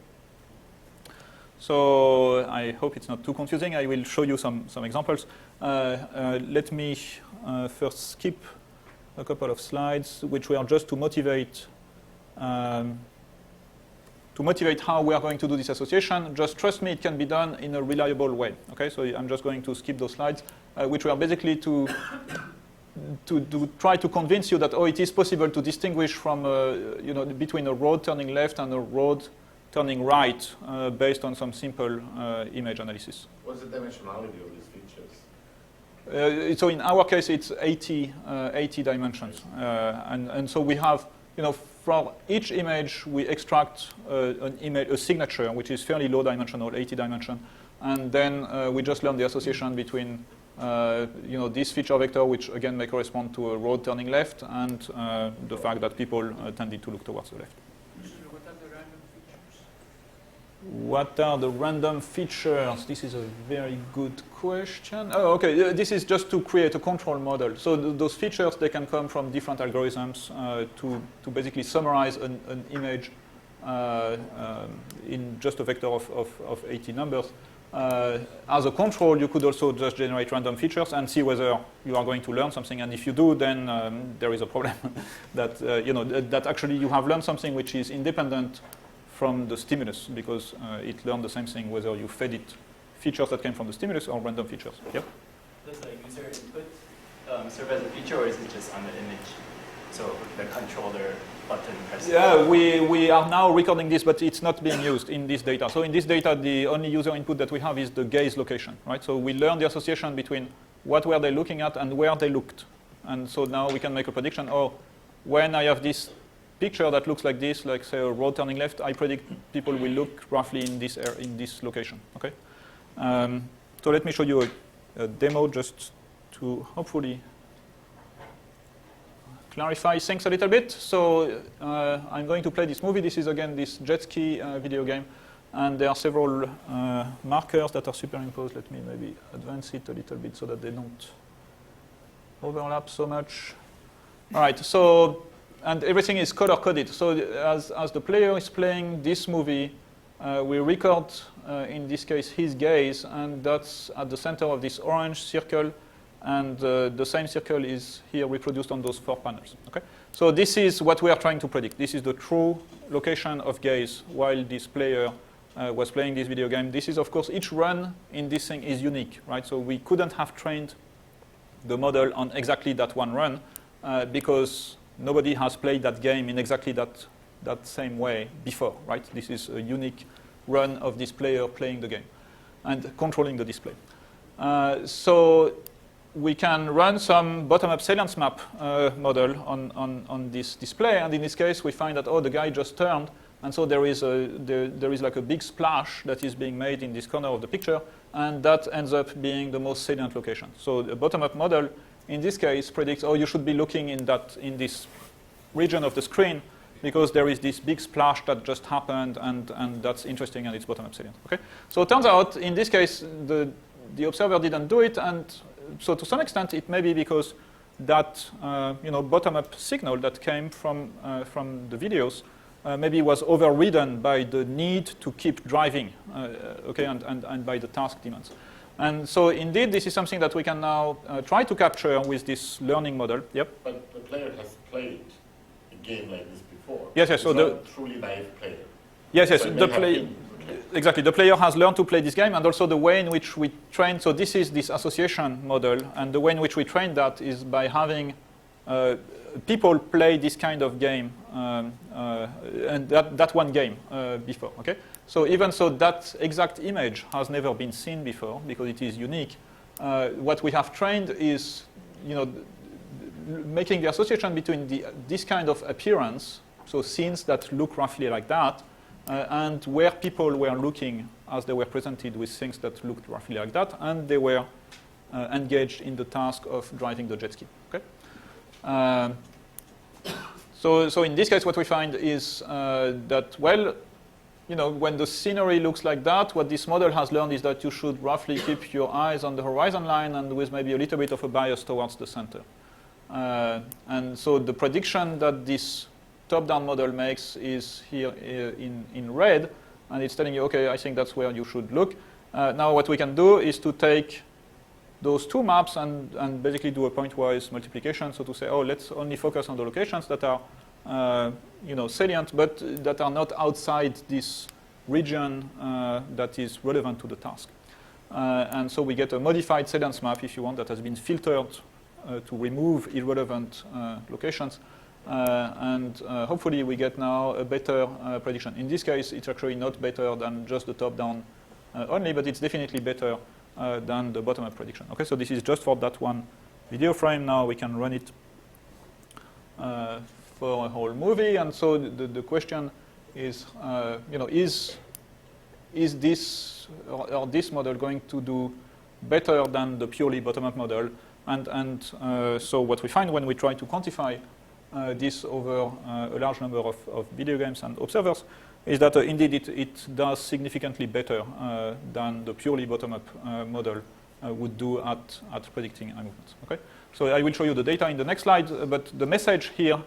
So I hope it's not too confusing. I will show you some examples. Let me first skip a couple of slides, which were just to motivate how we are going to do this association. Just trust me, it can be done in a reliable way. Okay, so I'm just going to skip those slides, which were basically to try to convince you that it is possible to distinguish from between a road turning left and a road turning right based on some simple image analysis. What's the dimensionality of these features? So in our case, it's 80 dimensions, and so we have from each image we extract a signature which is fairly low dimensional, 80 dimension, and then we just learn the association between this feature vector, which again may correspond to a road turning left, and the fact that people tended to look towards the left. What are the random features? This is a very good question. Oh, okay. This is just to create a control model. So those features, they can come from different algorithms to basically summarize an image in just a vector of 80 numbers. As a control, you could also just generate random features and see whether you are going to learn something. And if you do, then there is a problem that that actually you have learned something which is independent from the stimulus, because it learned the same thing whether you fed it features that came from the stimulus or random features. Yep. Does the user input serve as a feature, or is it just on the image? So the controller button pressing? Yeah, we are now recording this, but it's not being used in this data. So in this data, the only user input that we have is the gaze location, right? So we learn the association between what were they looking at and where they looked. And so now we can make a prediction, when I have this picture that looks like this, like say a road turning left, I predict people will look roughly in this location. Okay. So let me show you a demo just to hopefully clarify things a little bit. So I'm going to play this movie. This is again this jet ski video game, and there are several markers that are superimposed. Let me maybe advance it a little bit so that they don't overlap so much. All right. So. And everything is color-coded. So as the player is playing this movie, we record, in this case, his gaze, and that's at the center of this orange circle, and the same circle is here reproduced on those 4 panels. Okay? So this is what we are trying to predict. This is the true location of gaze while this player was playing this video game. This is, of course, each run in this thing is unique, right? So we couldn't have trained the model on exactly that one run because nobody has played that game in exactly that same way before, right? This is a unique run of this player playing the game and controlling the display. So we can run some bottom-up salience map model on this display, and in this case we find that, oh, the guy just turned, and so there is like a big splash that is being made in this corner of the picture, and that ends up being the most salient location. So the bottom-up model in this case predicts, oh, you should be looking in this region of the screen because there is this big splash that just happened, and that's interesting, and it's bottom-up salient. Okay? So it turns out in this case the observer didn't do it, and so to some extent it may be because that bottom-up signal that came from the videos maybe was overridden by the need to keep driving, okay, and by the task demands. And so indeed this is something that we can now try to capture with this learning model. Yep. But the player has played a game like this before. Yes, yes. It's So not the a truly naive player. yes, yes. So The player. Exactly. The player has learned to play this game, and also the way in which we train. So this is this association model, and the way in which we train that is by having people play this kind of game, and that one game before. Okay. So even so, that exact image has never been seen before because it is unique. What we have trained is, making the association between this kind of appearance, so scenes that look roughly like that, and where people were looking as they were presented with things that looked roughly like that, and they were engaged in the task of driving the jet ski. Okay? So in this case, what we find is that, well, when the scenery looks like that, what this model has learned is that you should roughly keep your eyes on the horizon line and with maybe a little bit of a bias towards the center. And so the prediction that this top-down model makes is here in red, and it's telling you, okay, I think that's where you should look. Now what we can do is to take those two maps and basically do a pointwise multiplication, so to say, oh, let's only focus on the locations that are salient, but that are not outside this region that is relevant to the task. And so we get a modified salience map, if you want, that has been filtered to remove irrelevant locations. And hopefully we get now a better prediction. In this case, it's actually not better than just the top-down only, but it's definitely better than the bottom-up prediction. Okay, so this is just for that one video frame. Now we can run it for a whole movie. And so the question is, is this or this model going to do better than the purely bottom-up model? And so what we find when we try to quantify this over a large number of video games and observers is that indeed it does significantly better than the purely bottom-up model would do at predicting eye movements. Okay? So I will show you the data in the next slide, but the message here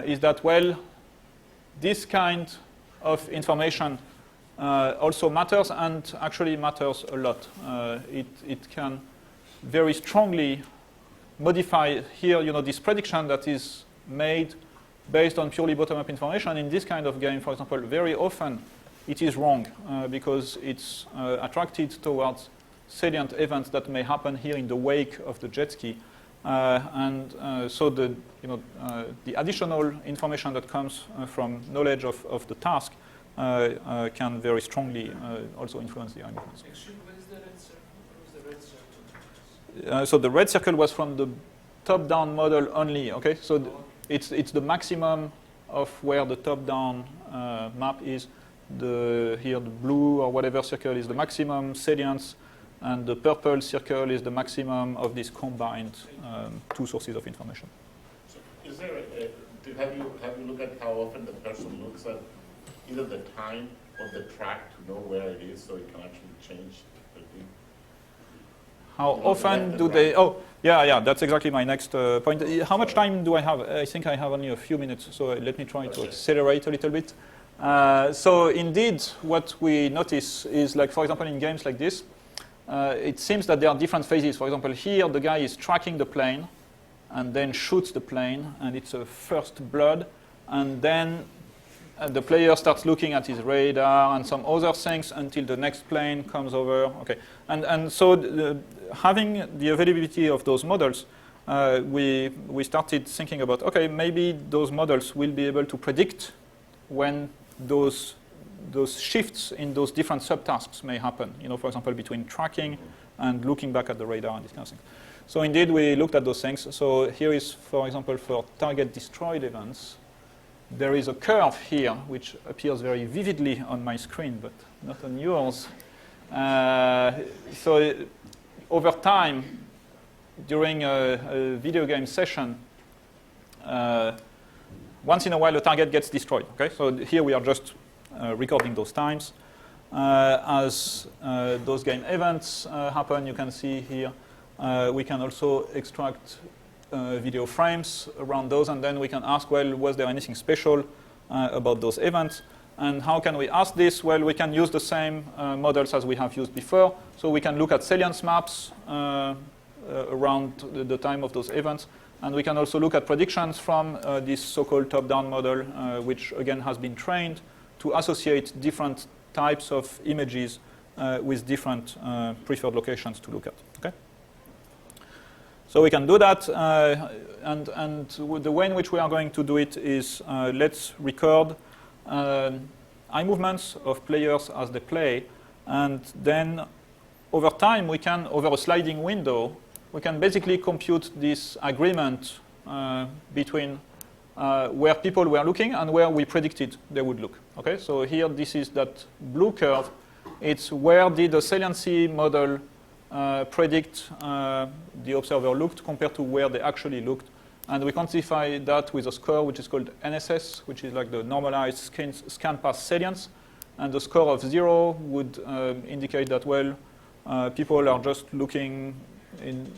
is that, well, this kind of information also matters, and actually matters a lot. It can very strongly modify here, this prediction that is made based on purely bottom-up information. In this kind of game, for example, very often it is wrong because it's attracted towards salient events that may happen here in the wake of the jet ski. So the additional information that comes from knowledge of the task can very strongly also influence the eye movements. What is the red circle? What was the red circle? So the red circle was from the top-down model only. Okay, so it's the maximum of where the top-down map is. Here the blue or whatever circle is the maximum salience, and the purple circle is the maximum of these combined two sources of information. So is there have you looked at how often the person looks at either the time or the track to know where it is, so it can actually change the thing? How often do they? Oh, yeah, that's exactly my next point. How much time do I have? I think I have only a few minutes, so let me try to accelerate a little bit. So indeed, what we notice is, like, for example, in games like this, it seems that there are different phases. For example, here the guy is tracking the plane and then shoots the plane, and it's a first blood, and then the player starts looking at his radar and some other things until the next plane comes over. Okay, and so having the availability of those models, we started thinking about, okay, maybe those models will be able to predict when those shifts in those different subtasks may happen. You know, for example, between tracking and looking back at the radar and this kind of thing. So indeed, we looked at those things. So here is, for example, for target destroyed events. There is a curve here, which appears very vividly on my screen, but not on yours. So over time, during a video game session, once in a while, a target gets destroyed. Okay, so here we are just recording those times. As those game events happen, you can see here, we can also extract video frames around those, and then we can ask, well, was there anything special about those events? And how can we ask this? Well, we can use the same models as we have used before. So we can look at salience maps around the time of those events. And we can also look at predictions from this so-called top-down model, which again has been trained to associate different types of images with different preferred locations to look at. Okay? So we can do that, and the way in which we are going to do it is let's record eye movements of players as they play, and then over time we can, over a sliding window, we can basically compute this agreement between where people were looking and where we predicted they would look. Okay, so here this is that blue curve. It's where did the saliency model predict the observer looked compared to where they actually looked. And we quantify that with a score which is called NSS, which is like the normalized scan pass salience. And the score of 0 would indicate that, well, people are just looking in,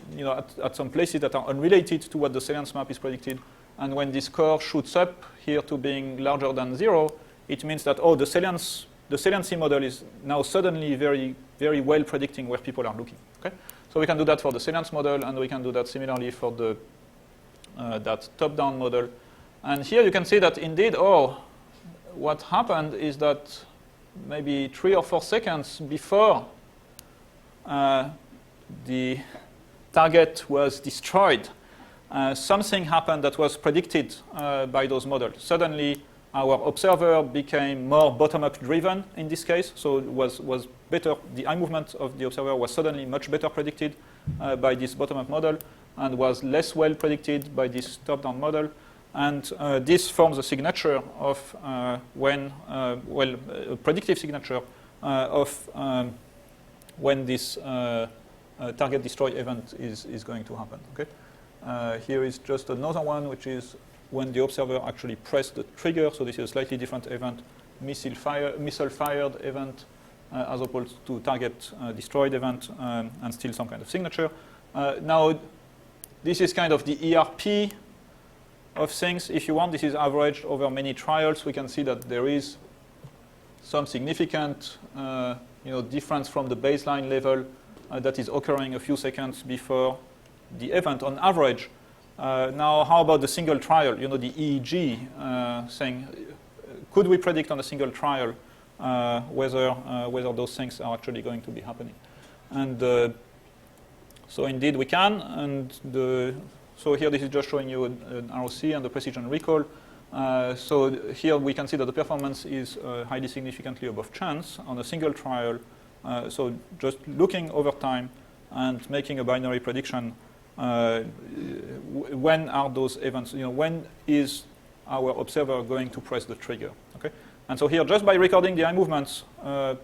at some places that are unrelated to what the salience map is predicted. And when this score shoots up here to being larger than 0, it means that, oh, the saliency model is now suddenly very, very well predicting where people are looking. Okay? So we can do that for the salience model, and we can do that similarly for the that top-down model. And here you can see that indeed, what happened is that maybe 3 or 4 seconds before the target was destroyed, something happened that was predicted by those models. Suddenly, our observer became more bottom-up driven in this case, so it was better. The eye movement of the observer was suddenly much better predicted by this bottom-up model, and was less well predicted by this top-down model. And this forms a signature of a predictive signature of when this target destroy event is going to happen. Okay? Here is just another one, which is when the observer actually pressed the trigger. So this is a slightly different event, missile-fired event, as opposed to target destroyed event, and still some kind of signature. Now, this is kind of the ERP of things. If you want, this is averaged over many trials. We can see that there is some significant difference from the baseline level that is occurring a few seconds before the event on average. Now, how about the single trial? The EEG saying, could we predict on a single trial whether those things are actually going to be happening? And so indeed we can. And so here this is just showing you an ROC and the precision recall. So here we can see that the performance is highly significantly above chance on a single trial. So just looking over time and making a binary prediction. When are those events? When is our observer going to press the trigger? Okay, and so here, just by recording the eye movements,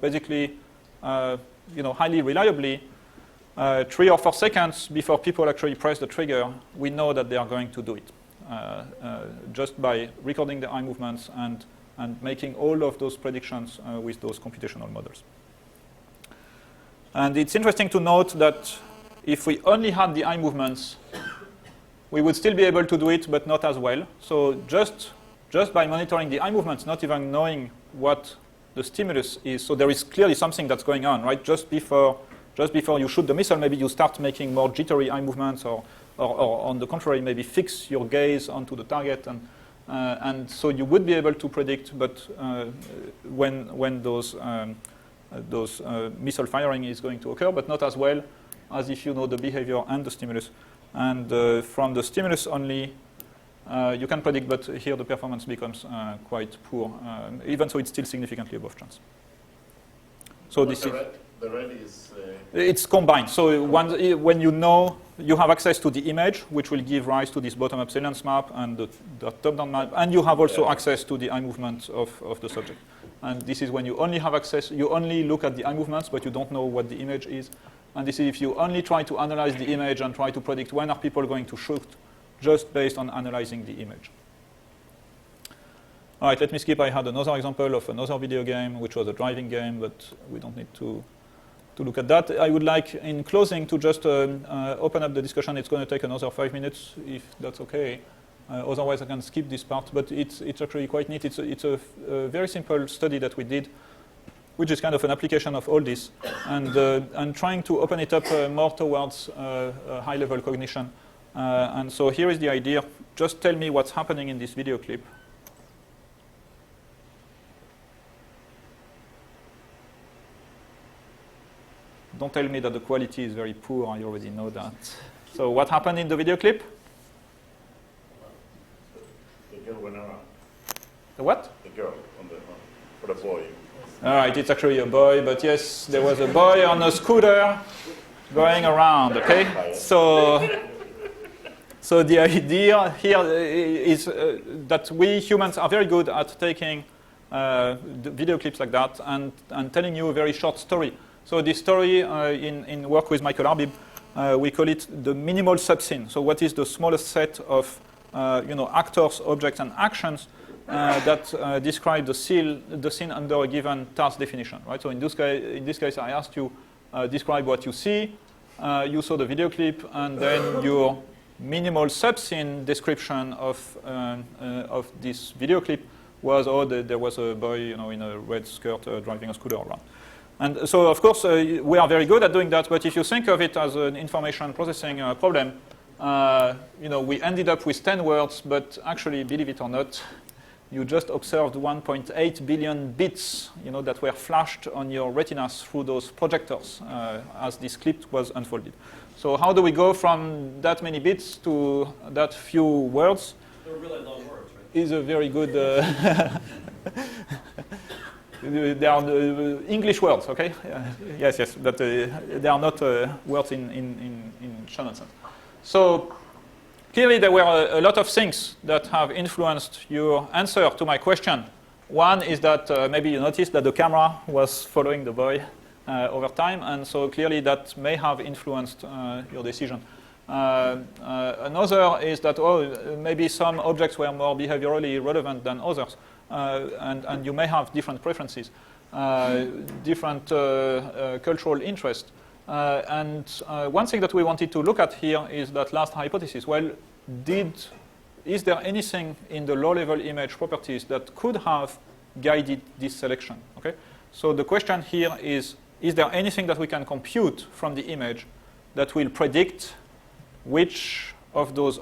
basically, highly reliably, 3 or 4 seconds before people actually press the trigger, we know that they are going to do it. Just by recording the eye movements and making all of those predictions with those computational models. And it's interesting to note that if we only had the eye movements, we would still be able to do it, but not as well. So just by monitoring the eye movements, not even knowing what the stimulus is, so there is clearly something that's going on, right? Just before you shoot the missile, maybe you start making more jittery eye movements, or on the contrary, maybe fix your gaze onto the target, And so you would be able to predict, but when those missile firing is going to occur, but not as well as if you know the behavior and the stimulus. And from the stimulus only, you can predict, but here the performance becomes quite poor. Even so, it's still significantly above chance. So this is the red is. It's combined. So when you know you have access to the image, which will give rise to this bottom-up salience map and the top-down map, and you have also access to the eye movement of the subject. And this is when you only have access. You only look at the eye movements, but you don't know what the image is. And this is if you only try to analyze the image and try to predict when are people going to shoot, just based on analyzing the image. All right, let me skip. I had another example of another video game, which was a driving game, but we don't need to look at that. I would like, in closing, to just open up the discussion. It's going to take another 5 minutes, if that's okay. Otherwise, I can skip this part, but it's actually quite neat. It's a very simple study that we did, which is kind of an application of all this, and trying to open it up more towards high-level cognition. And so here is the idea. Just tell me what's happening in this video clip. Don't tell me that the quality is very poor. I already know that. So what happened in the video clip? The girl went around. The what? The girl for the boy. All right, it's actually a boy, but yes, there was a boy on a scooter going around, okay? So the idea here is that we humans are very good at taking video clips like that and telling you a very short story. So this story, in work with Michael Arbib, we call it the minimal subscene. So what is the smallest set of actors, objects, and actions that describe the scene under a given task definition, right? So in this case, I asked you describe what you see. You saw the video clip, and then your minimal subscene description of this video clip was, there was a boy, in a red skirt driving a scooter around. And so, of course, we are very good at doing that. But if you think of it as an information processing problem, we ended up with 10 words. But actually, believe it or not, you just observed 1.8 billion bits, that were flashed on your retinas through those projectors as this clip was unfolded. So how do we go from that many bits to that few words? They're really long words, right? Is a very good. They are English words, okay? Yes, but they are not words in Shannon sense. So clearly there were a lot of things that have influenced your answer to my question. One is that maybe you noticed that the camera was following the boy over time, and so clearly that may have influenced your decision. Another is that maybe some objects were more behaviorally relevant than others. And you may have different preferences, different cultural interests. And one thing that we wanted to look at here is that last hypothesis. Well, is there anything in the low-level image properties that could have guided this selection? Okay. So the question here is there anything that we can compute from the image that will predict which of those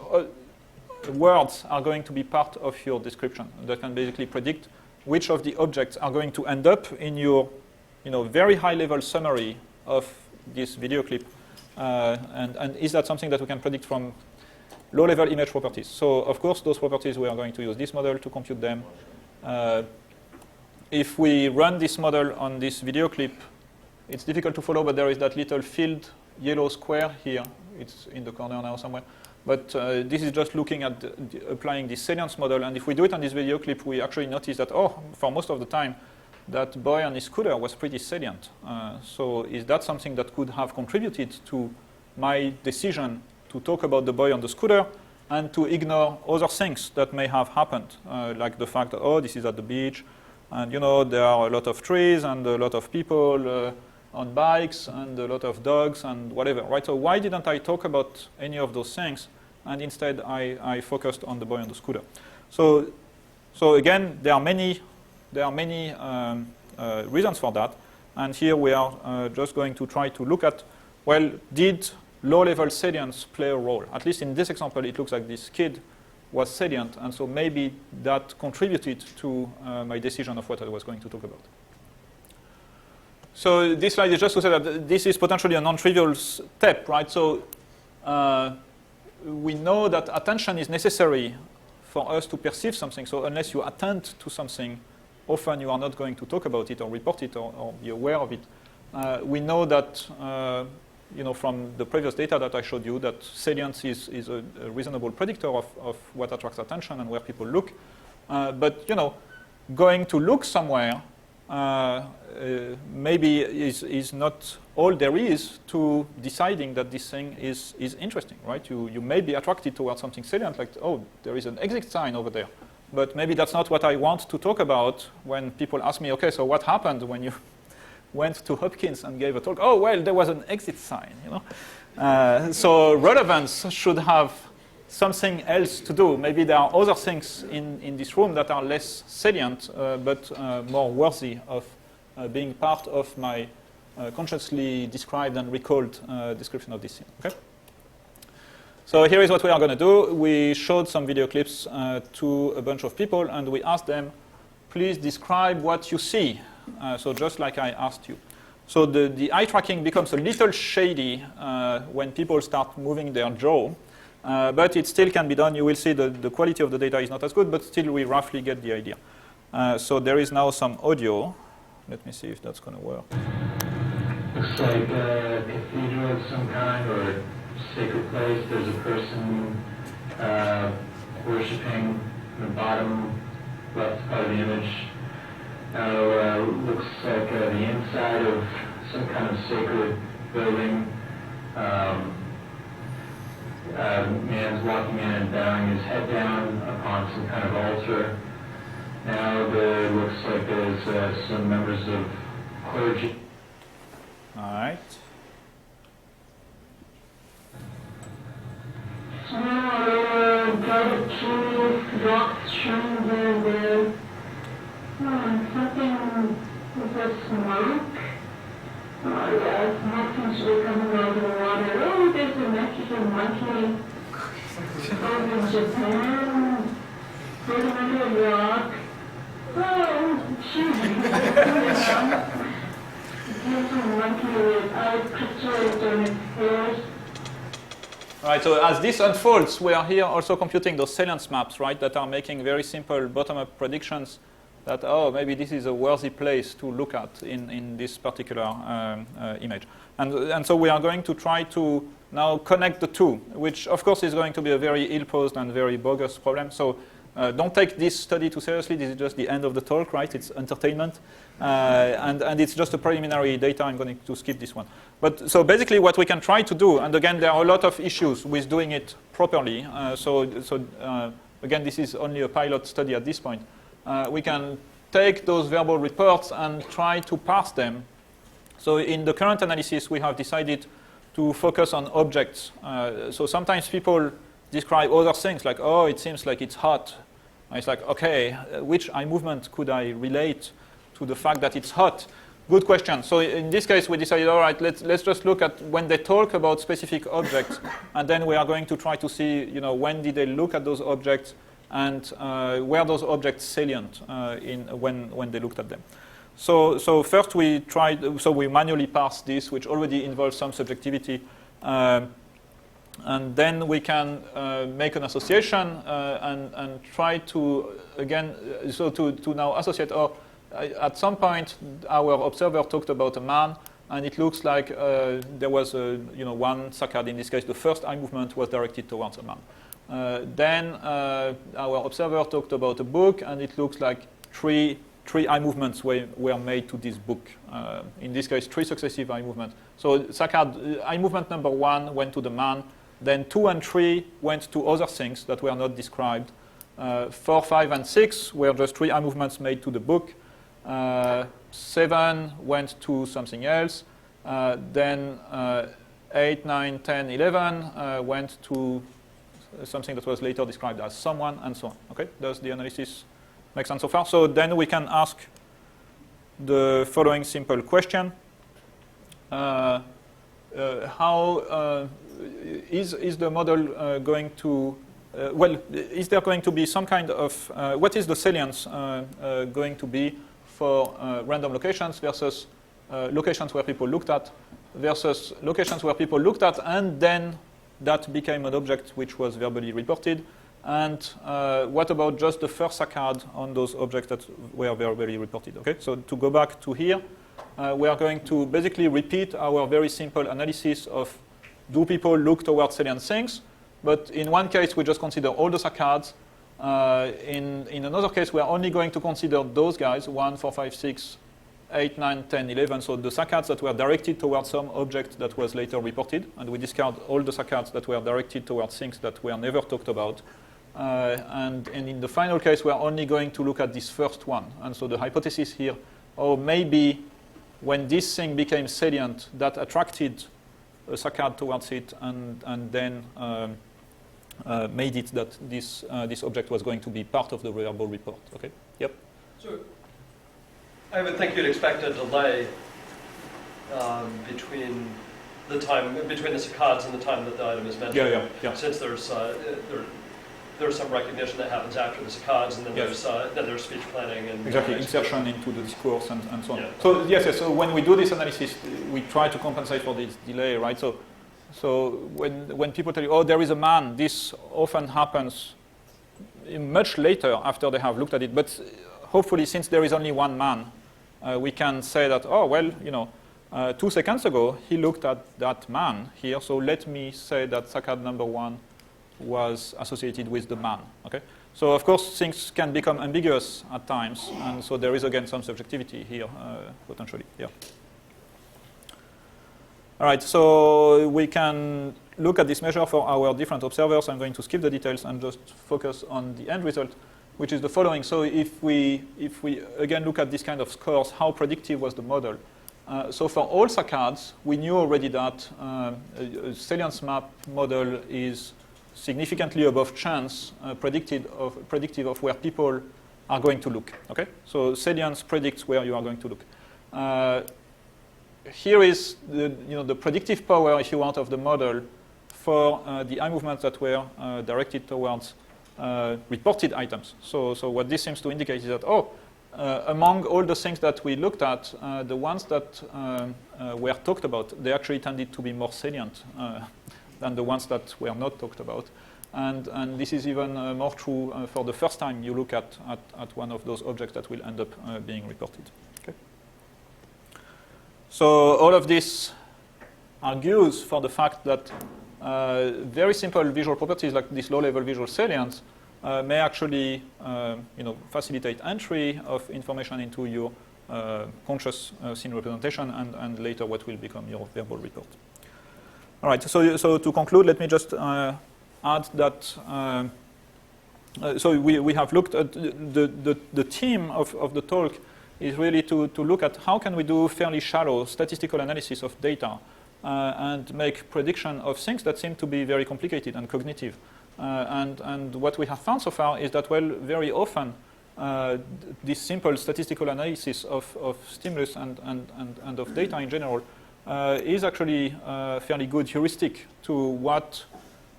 words are going to be part of your description, that can basically predict which of the objects are going to end up in your very high-level summary of this video clip. And is that something that we can predict from low-level image properties? So, of course, those properties, we are going to use this model to compute them. If we run this model on this video clip, it's difficult to follow, but there is that little filled yellow square here. It's in the corner now somewhere. But this is just looking at applying the salience model. And if we do it on this video clip, we actually notice that, for most of the time, that boy on his scooter was pretty salient. So is that something that could have contributed to my decision to talk about the boy on the scooter and to ignore other things that may have happened, like the fact that, this is at the beach, and there are a lot of trees and a lot of people on bikes and a lot of dogs and whatever, right? So why didn't I talk about any of those things, and instead I focused on the boy on the scooter? So again, there are many reasons for that, and here we are just going to try to look at, well, did low-level salience play a role? At least in this example, it looks like this kid was salient, and so maybe that contributed to my decision of what I was going to talk about. So this slide is just to say that this is potentially a non-trivial step, right? So we know that attention is necessary for us to perceive something. So unless you attend to something, often you are not going to talk about it or report it or be aware of it. We know that from the previous data that I showed you, that salience is a reasonable predictor of what attracts attention and where people look. But going to look somewhere maybe is not all there is to deciding that this thing is interesting, right? You may be attracted towards something salient, like, oh, there is an exit sign over there. But maybe that's not what I want to talk about when people ask me, okay, so what happened when you went to Hopkins and gave a talk? Oh, well, there was an exit sign, So relevance should have something else to do. Maybe there are other things in this room that are less salient, but more worthy of being part of my consciously described and recalled description of this scene. Okay? So here is what we are going to do. We showed some video clips to a bunch of people, and we asked them, please describe what you see. So just like I asked you. So the eye tracking becomes a little shady when people start moving their jaw, but it still can be done. You will see the quality of the data is not as good, but still we roughly get the idea. So there is now some audio. Let me see if that's going to work. Looks like a cathedral of some kind or a sacred place. There's a person worshipping in the bottom left part of the image. Now looks like the inside of some kind of sacred building. Man's walking in and bowing his head down upon some kind of altar. Now there looks like there's some members of clergy. All right. Something with a smoke. Smoke seems to be coming out of the water. Oh, there's a Mexican monkey over in Japan. There's another rock. Oh, shoot. There's a monkey with eyes crystallized on its hairs. All right, so as this unfolds, we are here also computing those salience maps, right, that are making very simple bottom-up predictions that, oh, maybe this is a worthy place to look at in this particular image. And so we are going to try to now connect the two, which, of course, is going to be a very ill-posed and very bogus problem. So don't take this study too seriously. This is just the end of the talk, right? It's entertainment. And it's just a preliminary data. I'm going to skip this one. But so basically what we can try to do, and again, there are a lot of issues with doing it properly. Again, this is only a pilot study at this point. We can take those verbal reports and try to parse them. So in the current analysis, we have decided to focus on objects. So sometimes people describe other things like, oh, it seems like it's hot. And it's like, okay, which eye movement could I relate to the fact that it's hot? Good question. So in this case, we decided, all right, let's just look at when they talk about specific objects, and then we are going to try to see, when did they look at those objects, and were those objects salient when they looked at them. So first we tried, so we manually parsed this, which already involves some subjectivity, and then we can make an association and try to, again, so to now associate, at some point our observer talked about a man, and it looks like there was one saccade. In this case, the first eye movement was directed towards a man. Then our observer talked about a book, and it looks like three eye movements were made to this book. In this case, 3 successive eye movements. So saccade, eye movement number 1 went to the man, then 2 and 3 went to other things that were not described. 4, 5, and 6 were just 3 eye movements made to the book. 7 went to something else. Then 8, 9, 10, 11 went to something that was later described as someone, and so on. Okay, does the analysis make sense so far? So then we can ask the following simple question. How is the model going to well, is there going to be some kind of, what is the salience going to be for random locations versus locations where people looked at versus locations where people looked at and then that became an object which was verbally reported? And what about just the first saccade on those objects that were verbally reported? Okay, so to go back to here, we are going to basically repeat our very simple analysis of do people look towards salient things? But in one case, we just consider all the saccades. In another case, we are only going to consider those guys, 1, 4, 5, 6, 8, 9, 10, 11. So the saccades that were directed towards some object that was later reported. And we discard all the saccades that were directed towards things that were never talked about. And in the final case, we are only going to look at this first one. And so the hypothesis here, oh, maybe when this thing became salient, that attracted a saccade towards it and then made it that this object was going to be part of the verbal report. Okay. Yep. So I would think you'd expect a delay between the saccades and the time that the item is mentioned. Yeah. Since there's some recognition that happens after the saccades, and then there's speech planning and exactly insertion into the discourse and so on. Yeah. So yes. So when we do this analysis, we try to compensate for this delay, right? So when people tell you, oh, there is a man, this often happens much later after they have looked at it. But hopefully, since there is only one man, we can say that, oh, well, 2 seconds ago, he looked at that man here. So let me say that saccade number 1 was associated with the man. Okay. So of course, things can become ambiguous at times. And so there is, again, some subjectivity here, potentially. Yeah. All right, so we can look at this measure for our different observers. I'm going to skip the details and just focus on the end result, which is the following. So if we again look at this kind of scores, how predictive was the model? So for all saccades, we knew already that a salience map model is significantly above chance predictive of where people are going to look. Okay, so salience predicts where you are going to look. Here is the predictive power, if you want, of the model for the eye movements that were directed towards reported items. So what this seems to indicate is that, among all the things that we looked at, the ones that were talked about, they actually tended to be more salient than the ones that were not talked about. And this is even more true for the first time you look at one of those objects that will end up being reported. Okay. So all of this argues for the fact that very simple visual properties like this low-level visual salience may actually facilitate entry of information into your conscious scene representation and later what will become your verbal report. All right, so to conclude, let me just add that so we have looked at the theme of the talk is really to look at how can we do fairly shallow statistical analysis of data and make prediction of things that seem to be very complicated and cognitive. And what we have found so far is that, well, very often this simple statistical analysis of stimulus and of data in general is actually a fairly good heuristic to what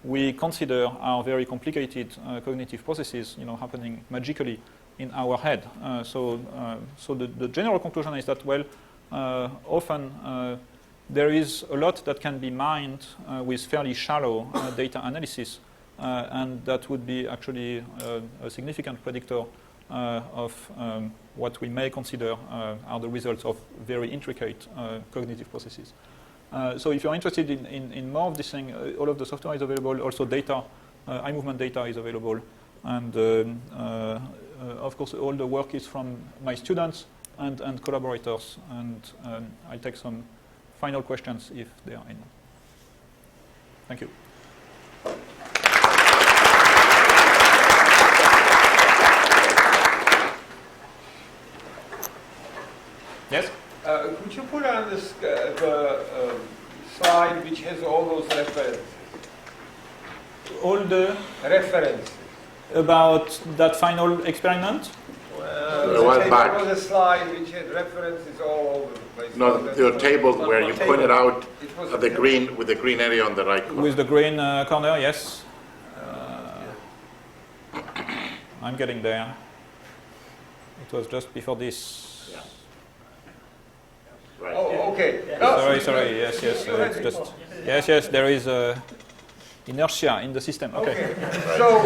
we consider are very complicated cognitive processes, happening magically in our head. So the general conclusion is that, well, often there is a lot that can be mined with fairly shallow data analysis, and that would be actually a significant predictor of what we may consider are the results of very intricate cognitive processes. So if you're interested in more of this thing, all of the software is available. Also data, eye movement data is available. And of course, all the work is from my students and collaborators. And I'll take some final questions if there are any. Thank you. Yes? Could you put on this, the slide which has all those references? All the references about that final experiment? A while back. There was a slide which had references all over the place. No, your table where you pointed out the green with the green area on the right corner. With the green corner, yes. I'm getting there. It was just before this. Yeah. Right. Oh, okay. Sorry. Yes. It's just yes. There is inertia in the system. Okay. So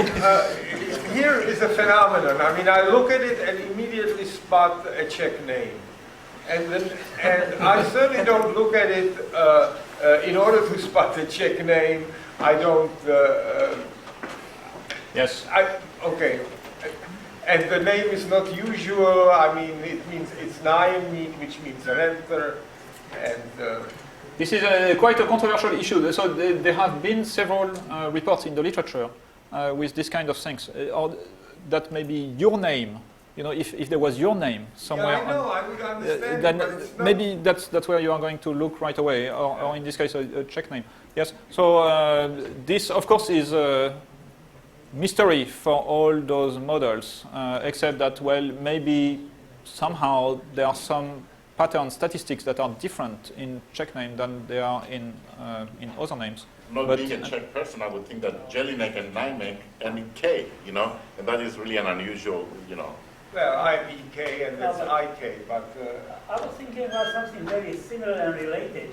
here is a phenomenon. I mean, I look at it and immediately spot a Czech name, and I certainly don't look at it in order to spot the Czech name. I don't. Yes. Okay. And the name is not usual. I mean, it means it's Nájemník, which means renter, and. This is quite a controversial issue. So there have been several reports in the literature with this kind of things, or that maybe your name. You know, if there was your name somewhere, yeah, I know, I would understand, then but it's not. maybe that's where you are going to look right away, or in this case, a Czech name. Yes. So this, of course, is a mystery for all those models, except that, well, maybe somehow there are some pattern statistics that are different in Czech name than they are in other names. Not being a Czech person, I would think that Jelinek and Nájemník end in K, you know, and that is really an unusual, you know. Well, I'm EK and that's IK, but... I was thinking about something very similar and related.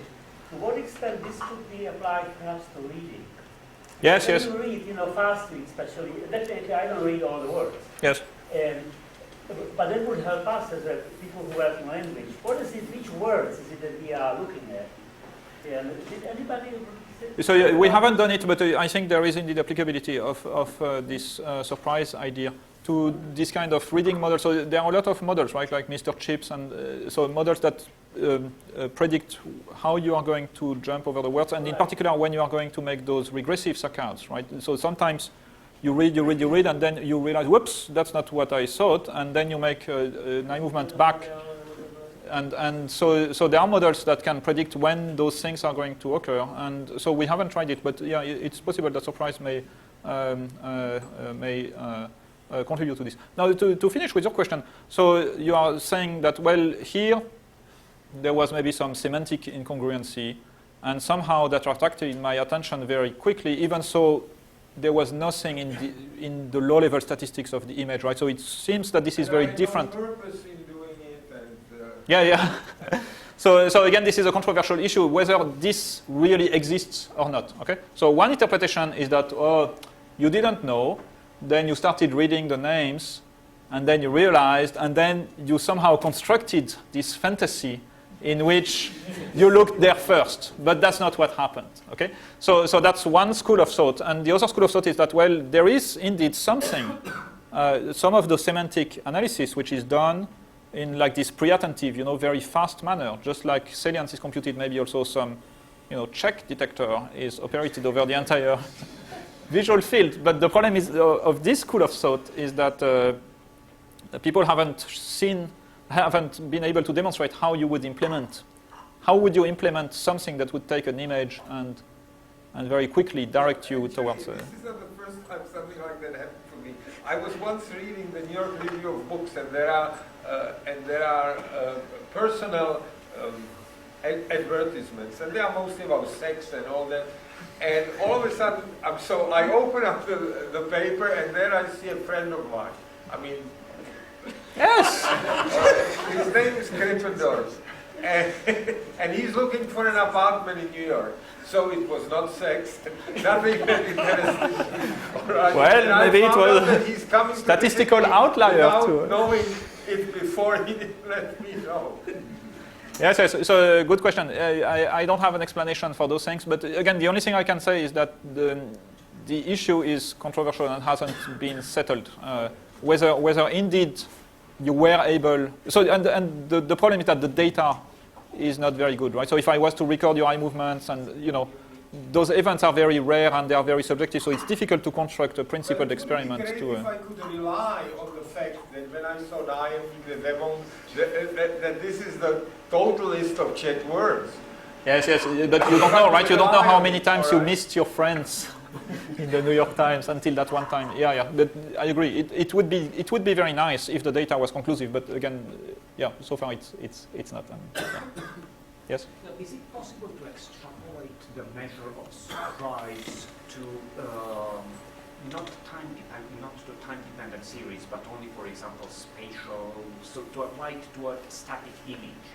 To what extent this could be applied perhaps to reading? Yes, when yes. you read, fast read especially, definitely I don't read all the words. Yes. But that would help us as people who work in language. What is it, which words is it that we are looking at? Did anybody... So we haven't done it, but I think there is indeed applicability of this surprise idea to this kind of reading model. So there are a lot of models, right, like Mr. Chips, and so models that predict how you are going to jump over the words, and in particular when you are going to make those regressive saccades, right? So sometimes you read, and then you realize, whoops, that's not what I thought, and then you make an eye movement back. And so there are models that can predict when those things are going to occur, and so we haven't tried it, but yeah, it's possible that surprise may contribute to this. Now, to finish with your question, so you are saying that, well, here there was maybe some semantic incongruency, and somehow that attracted my attention very quickly, even so there was nothing in the low-level statistics of the image, right? So it seems that this is very different. Yeah. So again, this is a controversial issue, whether this really exists or not. Okay. So one interpretation is that you didn't know, then you started reading the names, and then you realized, and then you somehow constructed this fantasy in which you looked there first, but that's not what happened. Okay. So that's one school of thought, and the other school of thought is that, well, there is indeed something, some of the semantic analysis which is done in like this pre-attentive, very fast manner, just like salience is computed, maybe also some, check detector is operated over the entire visual field. But the problem is of this school of thought is that people haven't been able to demonstrate how you would implement something that would take an image and very quickly direct you towards. This is not the first time something like that happened for me. I was once reading the New York Review of Books, and there are personal advertisements, and they are mostly about sex and all that. And all of a sudden, so I open up the paper, and there I see a friend of mine. I mean, yes, his name is Krippendorf, and he's looking for an apartment in New York. So it was not sex, nothing that interesting. Right. Well, maybe it was a statistical outlier too. Knowing it before he didn't let me know. Yes, so good question. I don't have an explanation for those things, but again, the only thing I can say is that the issue is controversial and hasn't been settled. Whether indeed you were able, and the problem is that the data is not very good, right? So if I was to record your eye movements, and those events are very rare and they are very subjective, so it's difficult to construct a principled experiment. If I could rely on the fact that when I saw Nájemník, that this is the total list of Czech words. Yes, but you don't know, right? You don't know how many times you missed your friends in the New York Times until that one time. Yeah. But I agree. It would be very nice if the data was conclusive. But again, so far it's not. Yes. Now, is it possible to extrapolate the measure of surprise to not time-dependent series, but only, for example, spatial, so to apply it to a static image.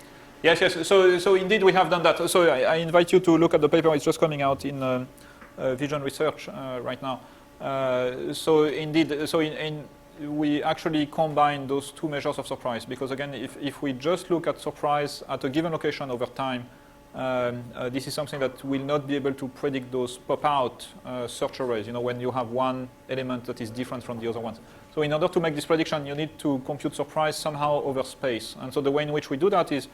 Yes, yes. So indeed, we have done that. So I invite you to look at the paper. It's just coming out in Vision Research right now. So indeed, we actually combine those two measures of surprise, because again, if we just look at surprise at a given location over time, this is something that will not be able to predict those pop-out search arrays, when you have one element that is different from the other ones. So in order to make this prediction, you need to compute surprise somehow over space. And so the way in which we do that is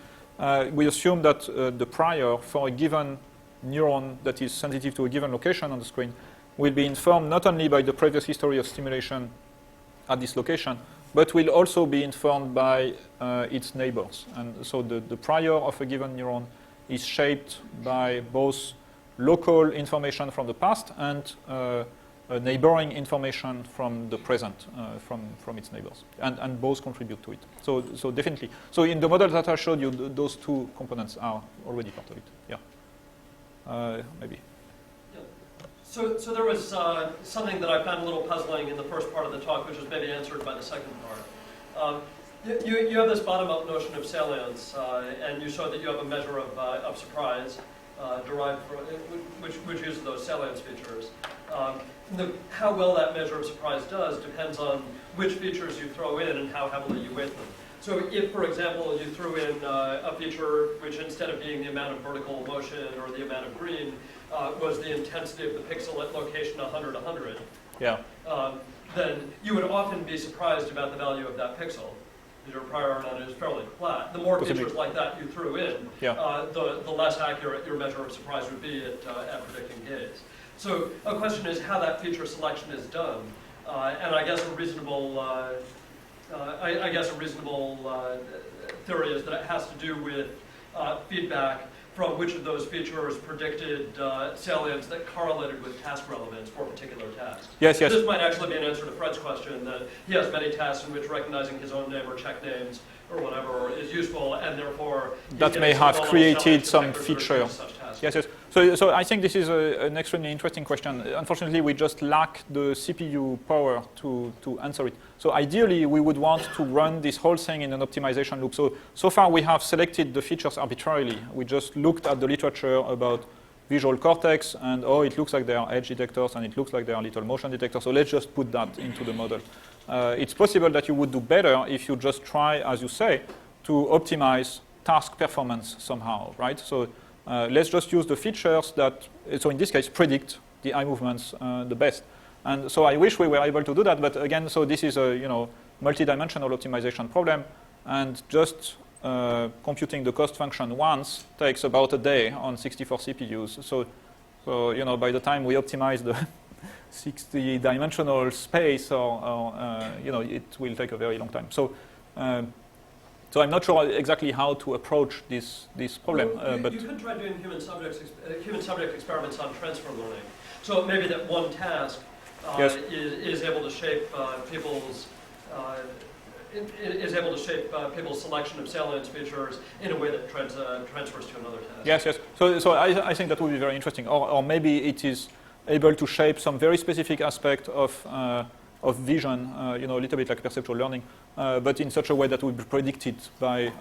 we assume that the prior for a given neuron that is sensitive to a given location on the screen will be informed not only by the previous history of stimulation at this location, but will also be informed by its neighbors. And so the prior of a given neuron is shaped by both local information from the past and neighboring information from the present, from its neighbors. And both contribute to it. So definitely. So in the model that I showed you, those two components are already part of it. Yeah. Maybe. So there was something that I found a little puzzling in the first part of the talk, which was maybe answered by the second part. You have this bottom-up notion of salience, and you showed that you have a measure of surprise derived from which uses those salience features. How well that measure of surprise does depends on which features you throw in and how heavily you weight them. So if, for example, you threw in a feature which, instead of being the amount of vertical motion or the amount of green, was the intensity of the pixel at location 100, 100, yeah. Then you would often be surprised about the value of that pixel. Your prior on it is fairly flat. The more features like that you threw in, yeah. The less accurate your measure of surprise would be at predicting gaze. So a question is how that feature selection is done, and I guess a reasonable theory is that it has to do with feedback from which of those features predicted salience that correlated with task relevance for a particular task. Yes, yes. This might actually be an answer to Fred's question that he has many tasks in which recognizing his own name or check names or whatever is useful, and therefore that may have created some feature. Yes, yes. So I think this is an extremely interesting question. Unfortunately, we just lack the CPU power to answer it. So ideally, we would want to run this whole thing in an optimization loop. So far, we have selected the features arbitrarily. We just looked at the literature about visual cortex, and it looks like there are edge detectors, and it looks like there are little motion detectors. So let's just put that into the model. It's possible that you would do better if you just try, as you say, to optimize task performance somehow, right? So let's just use the features that, so in this case, predict the eye movements the best. And so I wish we were able to do that, but again, so this is a multi-dimensional optimization problem, and just computing the cost function once takes about a day on 64 CPUs. So by the time we optimize the 60-dimensional space, it will take a very long time. So I'm not sure exactly how to approach this problem. But you could try doing human subject experiments on transfer learning. So it may be that one task is able to shape people's people's selection of salience features in a way that transfers to another task. Yes, yes. So I think that would be very interesting. Or maybe it is able to shape some very specific aspect of vision, a little bit like perceptual learning, but in such a way that would be predicted by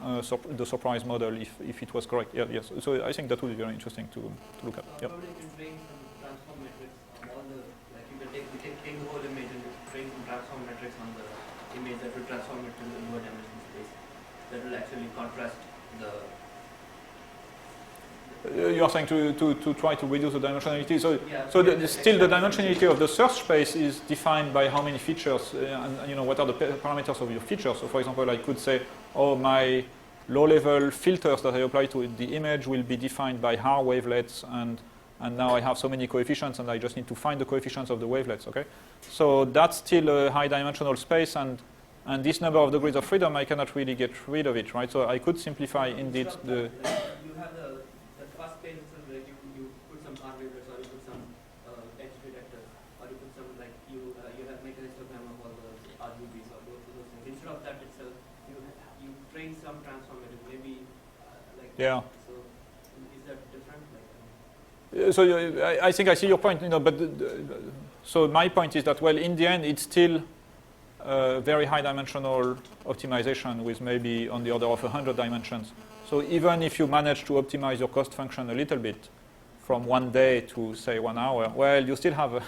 the surprise model if it was correct. Yeah, yes. So I think that would be very interesting to look at. Yep. Probably you can train some transform metrics on all the, like we can take the whole image and train some transform metrics on the image that will transform it to the lower dimension space. That will actually contrast the. You are saying to try to reduce the dimensionality. So, yeah, still the dimensionality of the search space is defined by how many features and what are the parameters of your features. So, for example, I could say, my low-level filters that I apply to the image will be defined by Haar wavelets, and now I have so many coefficients, and I just need to find the coefficients of the wavelets. Okay, so that's still a high-dimensional space, and this number of degrees of freedom, I cannot really get rid of it, right? So I could simplify indeed the. You have the first page itself, like you put some Haar wavelets, or you put some edge detectors, or you put some you have make a histogram of all the RGBs or those things. Instead of that itself, you train some transformative, maybe like. Yeah. So is that different? I think I see your point, but so my point is that, well, in the end, it's still very high dimensional optimization with maybe on the order of 100 dimensions. So even if you manage to optimize your cost function a little bit from 1 day to say 1 hour, well, you still have a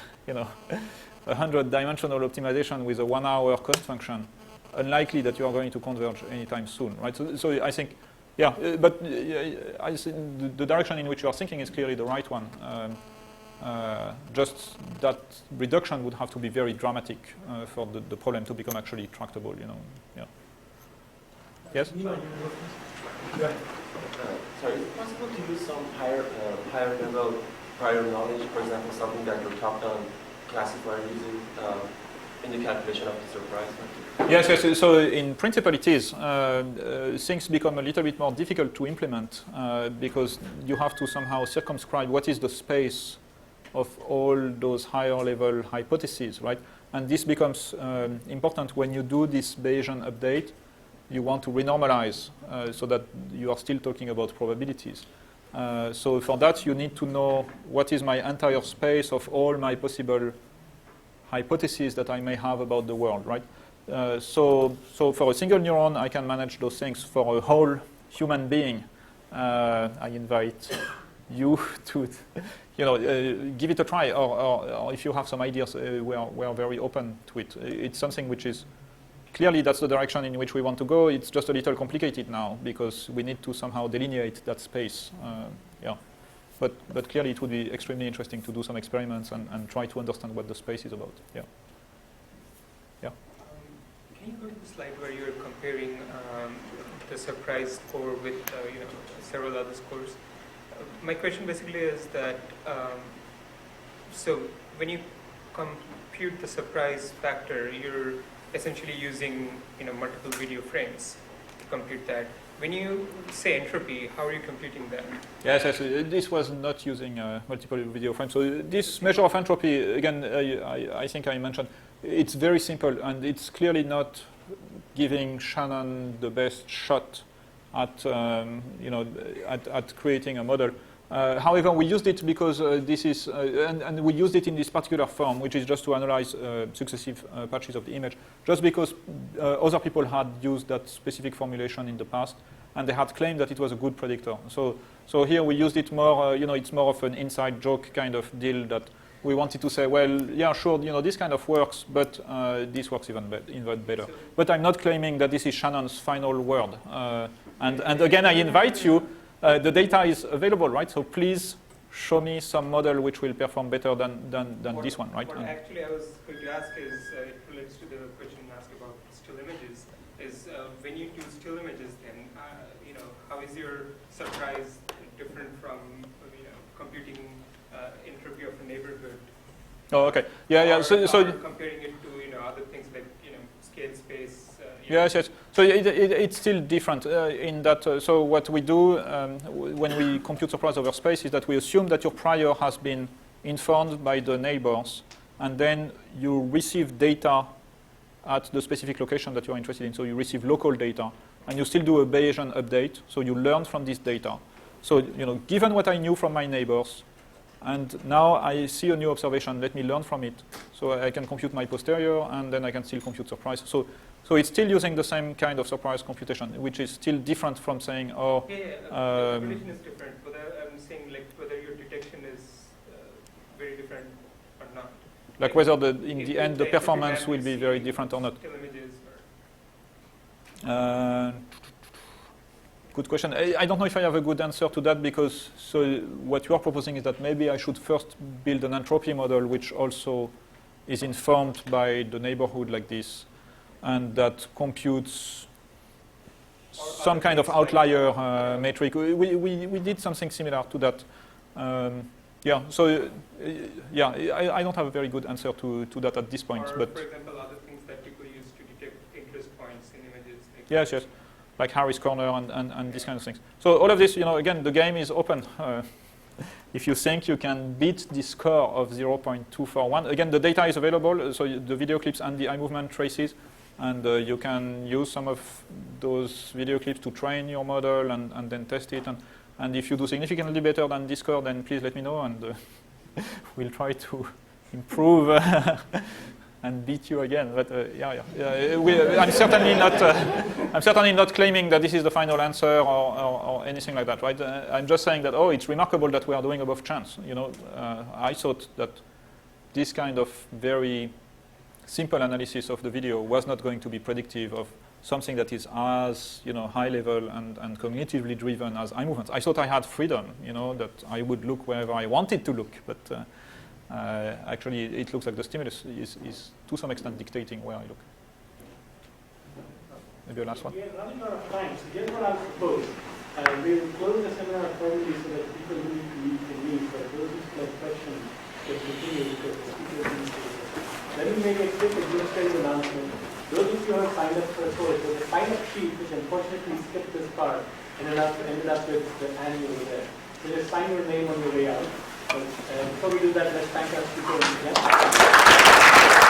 100 dimensional optimization with a 1 hour cost function. Unlikely that you are going to converge anytime soon, right? So I think, yeah, but I think the direction in which you are thinking is clearly the right one. Just that reduction would have to be very dramatic for the problem to become actually tractable, Yeah. Yes? Sorry, is it possible to use some higher level prior knowledge, for example, something that you talked on classifier using in the calculation of the surprise factor? Yes. So in principle it is. Things become a little bit more difficult to implement because you have to somehow circumscribe what is the space of all those higher level hypotheses, right? And this becomes important when you do this Bayesian update. You want to renormalize so that you are still talking about probabilities. So for that, you need to know what is my entire space of all my possible hypotheses that I may have about the world, right? So for a single neuron, I can manage those things. For a whole human being, I invite you to, give it a try. Or if you have some ideas, we are very open to it. It's something which is clearly that's the direction in which we want to go. It's just a little complicated now because we need to somehow delineate that space. But clearly it would be extremely interesting to do some experiments and try to understand what the space is about. Yeah. Can you go to the slide where you're comparing the surprise score with several other scores? My question basically is that so when you compute the surprise factor, you're essentially using multiple video frames to compute that. When you say entropy, how are you computing that? Yes. This was not using multiple video frames. So this measure of entropy, again, I think I mentioned, it's very simple, and it's clearly not giving Shannon the best shot at at creating a model. However, we used it because this is, and we used it in this particular form, which is just to analyze successive patches of the image, just because other people had used that specific formulation in the past, and they had claimed that it was a good predictor. So here we used it more, it's more of an inside joke kind of deal that we wanted to say, well, yeah, sure, this kind of works, but this works even better. But I'm not claiming that this is Shannon's final word. And again, I invite you. The data is available, right? So please show me some model which will perform better than this one, right? What actually I was going to ask is, it relates to the question asked about still images, is when you do still images, then, how is your surprise different from, computing entropy of a neighborhood? Oh, okay. Yeah. So comparing it to, other things like, scale space. Yes. So it's still different in that. So what we do when we compute surprise over space is that we assume that your prior has been informed by the neighbors, and then you receive data at the specific location that you're interested in. So you receive local data, and you still do a Bayesian update. So you learn from this data. So given what I knew from my neighbors, and now I see a new observation, let me learn from it. So I can compute my posterior, and then I can still compute surprise. So it's still using the same kind of surprise computation, which is still different from saying, the calculation is different. But I'm saying whether your detection is very different or not. Like whether in the end the performance will be very different or not. Still images or good question. I don't know if I have a good answer to that, because what you are proposing is that maybe I should first build an entropy model which also is informed by the neighborhood like this, and that computes some kind of outlier metric. We did something similar to that. I don't have a very good answer to that at this point. Or, but for example, other things that people use to detect interest points in images. Yes, like Harris corner and these kind of things. So all of this, again, the game is open. If you think you can beat the score of 0.241, again, the data is available, so the video clips and the eye movement traces, and you can use some of those video clips to train your model and then test it. And And if you do significantly better than this score, then please let me know, and we'll try to improve and beat you again. But I'm certainly not. I'm certainly not claiming that this is the final answer or anything like that, right? I'm just saying that it's remarkable that we are doing above chance. I thought that this kind of very simple analysis of the video was not going to be predictive of something that is as high level and cognitively driven as eye movements. I thought I had freedom, that I would look wherever I wanted to look, but actually it looks like the stimulus is to some extent dictating where I look. Maybe a last one. We are running out of time, so here's what I'll propose. We will close the seminar accordingly so that people who need to leave can leave, but those who still have questions can continue because the speakers need to. Let me make a quick administrative announcement. Those of you who have signed up for a course, there's a sign-up sheet which unfortunately skipped this part and ended up with the annual there. So just sign your name on your way out. Before we do that, let's thank our speakers again.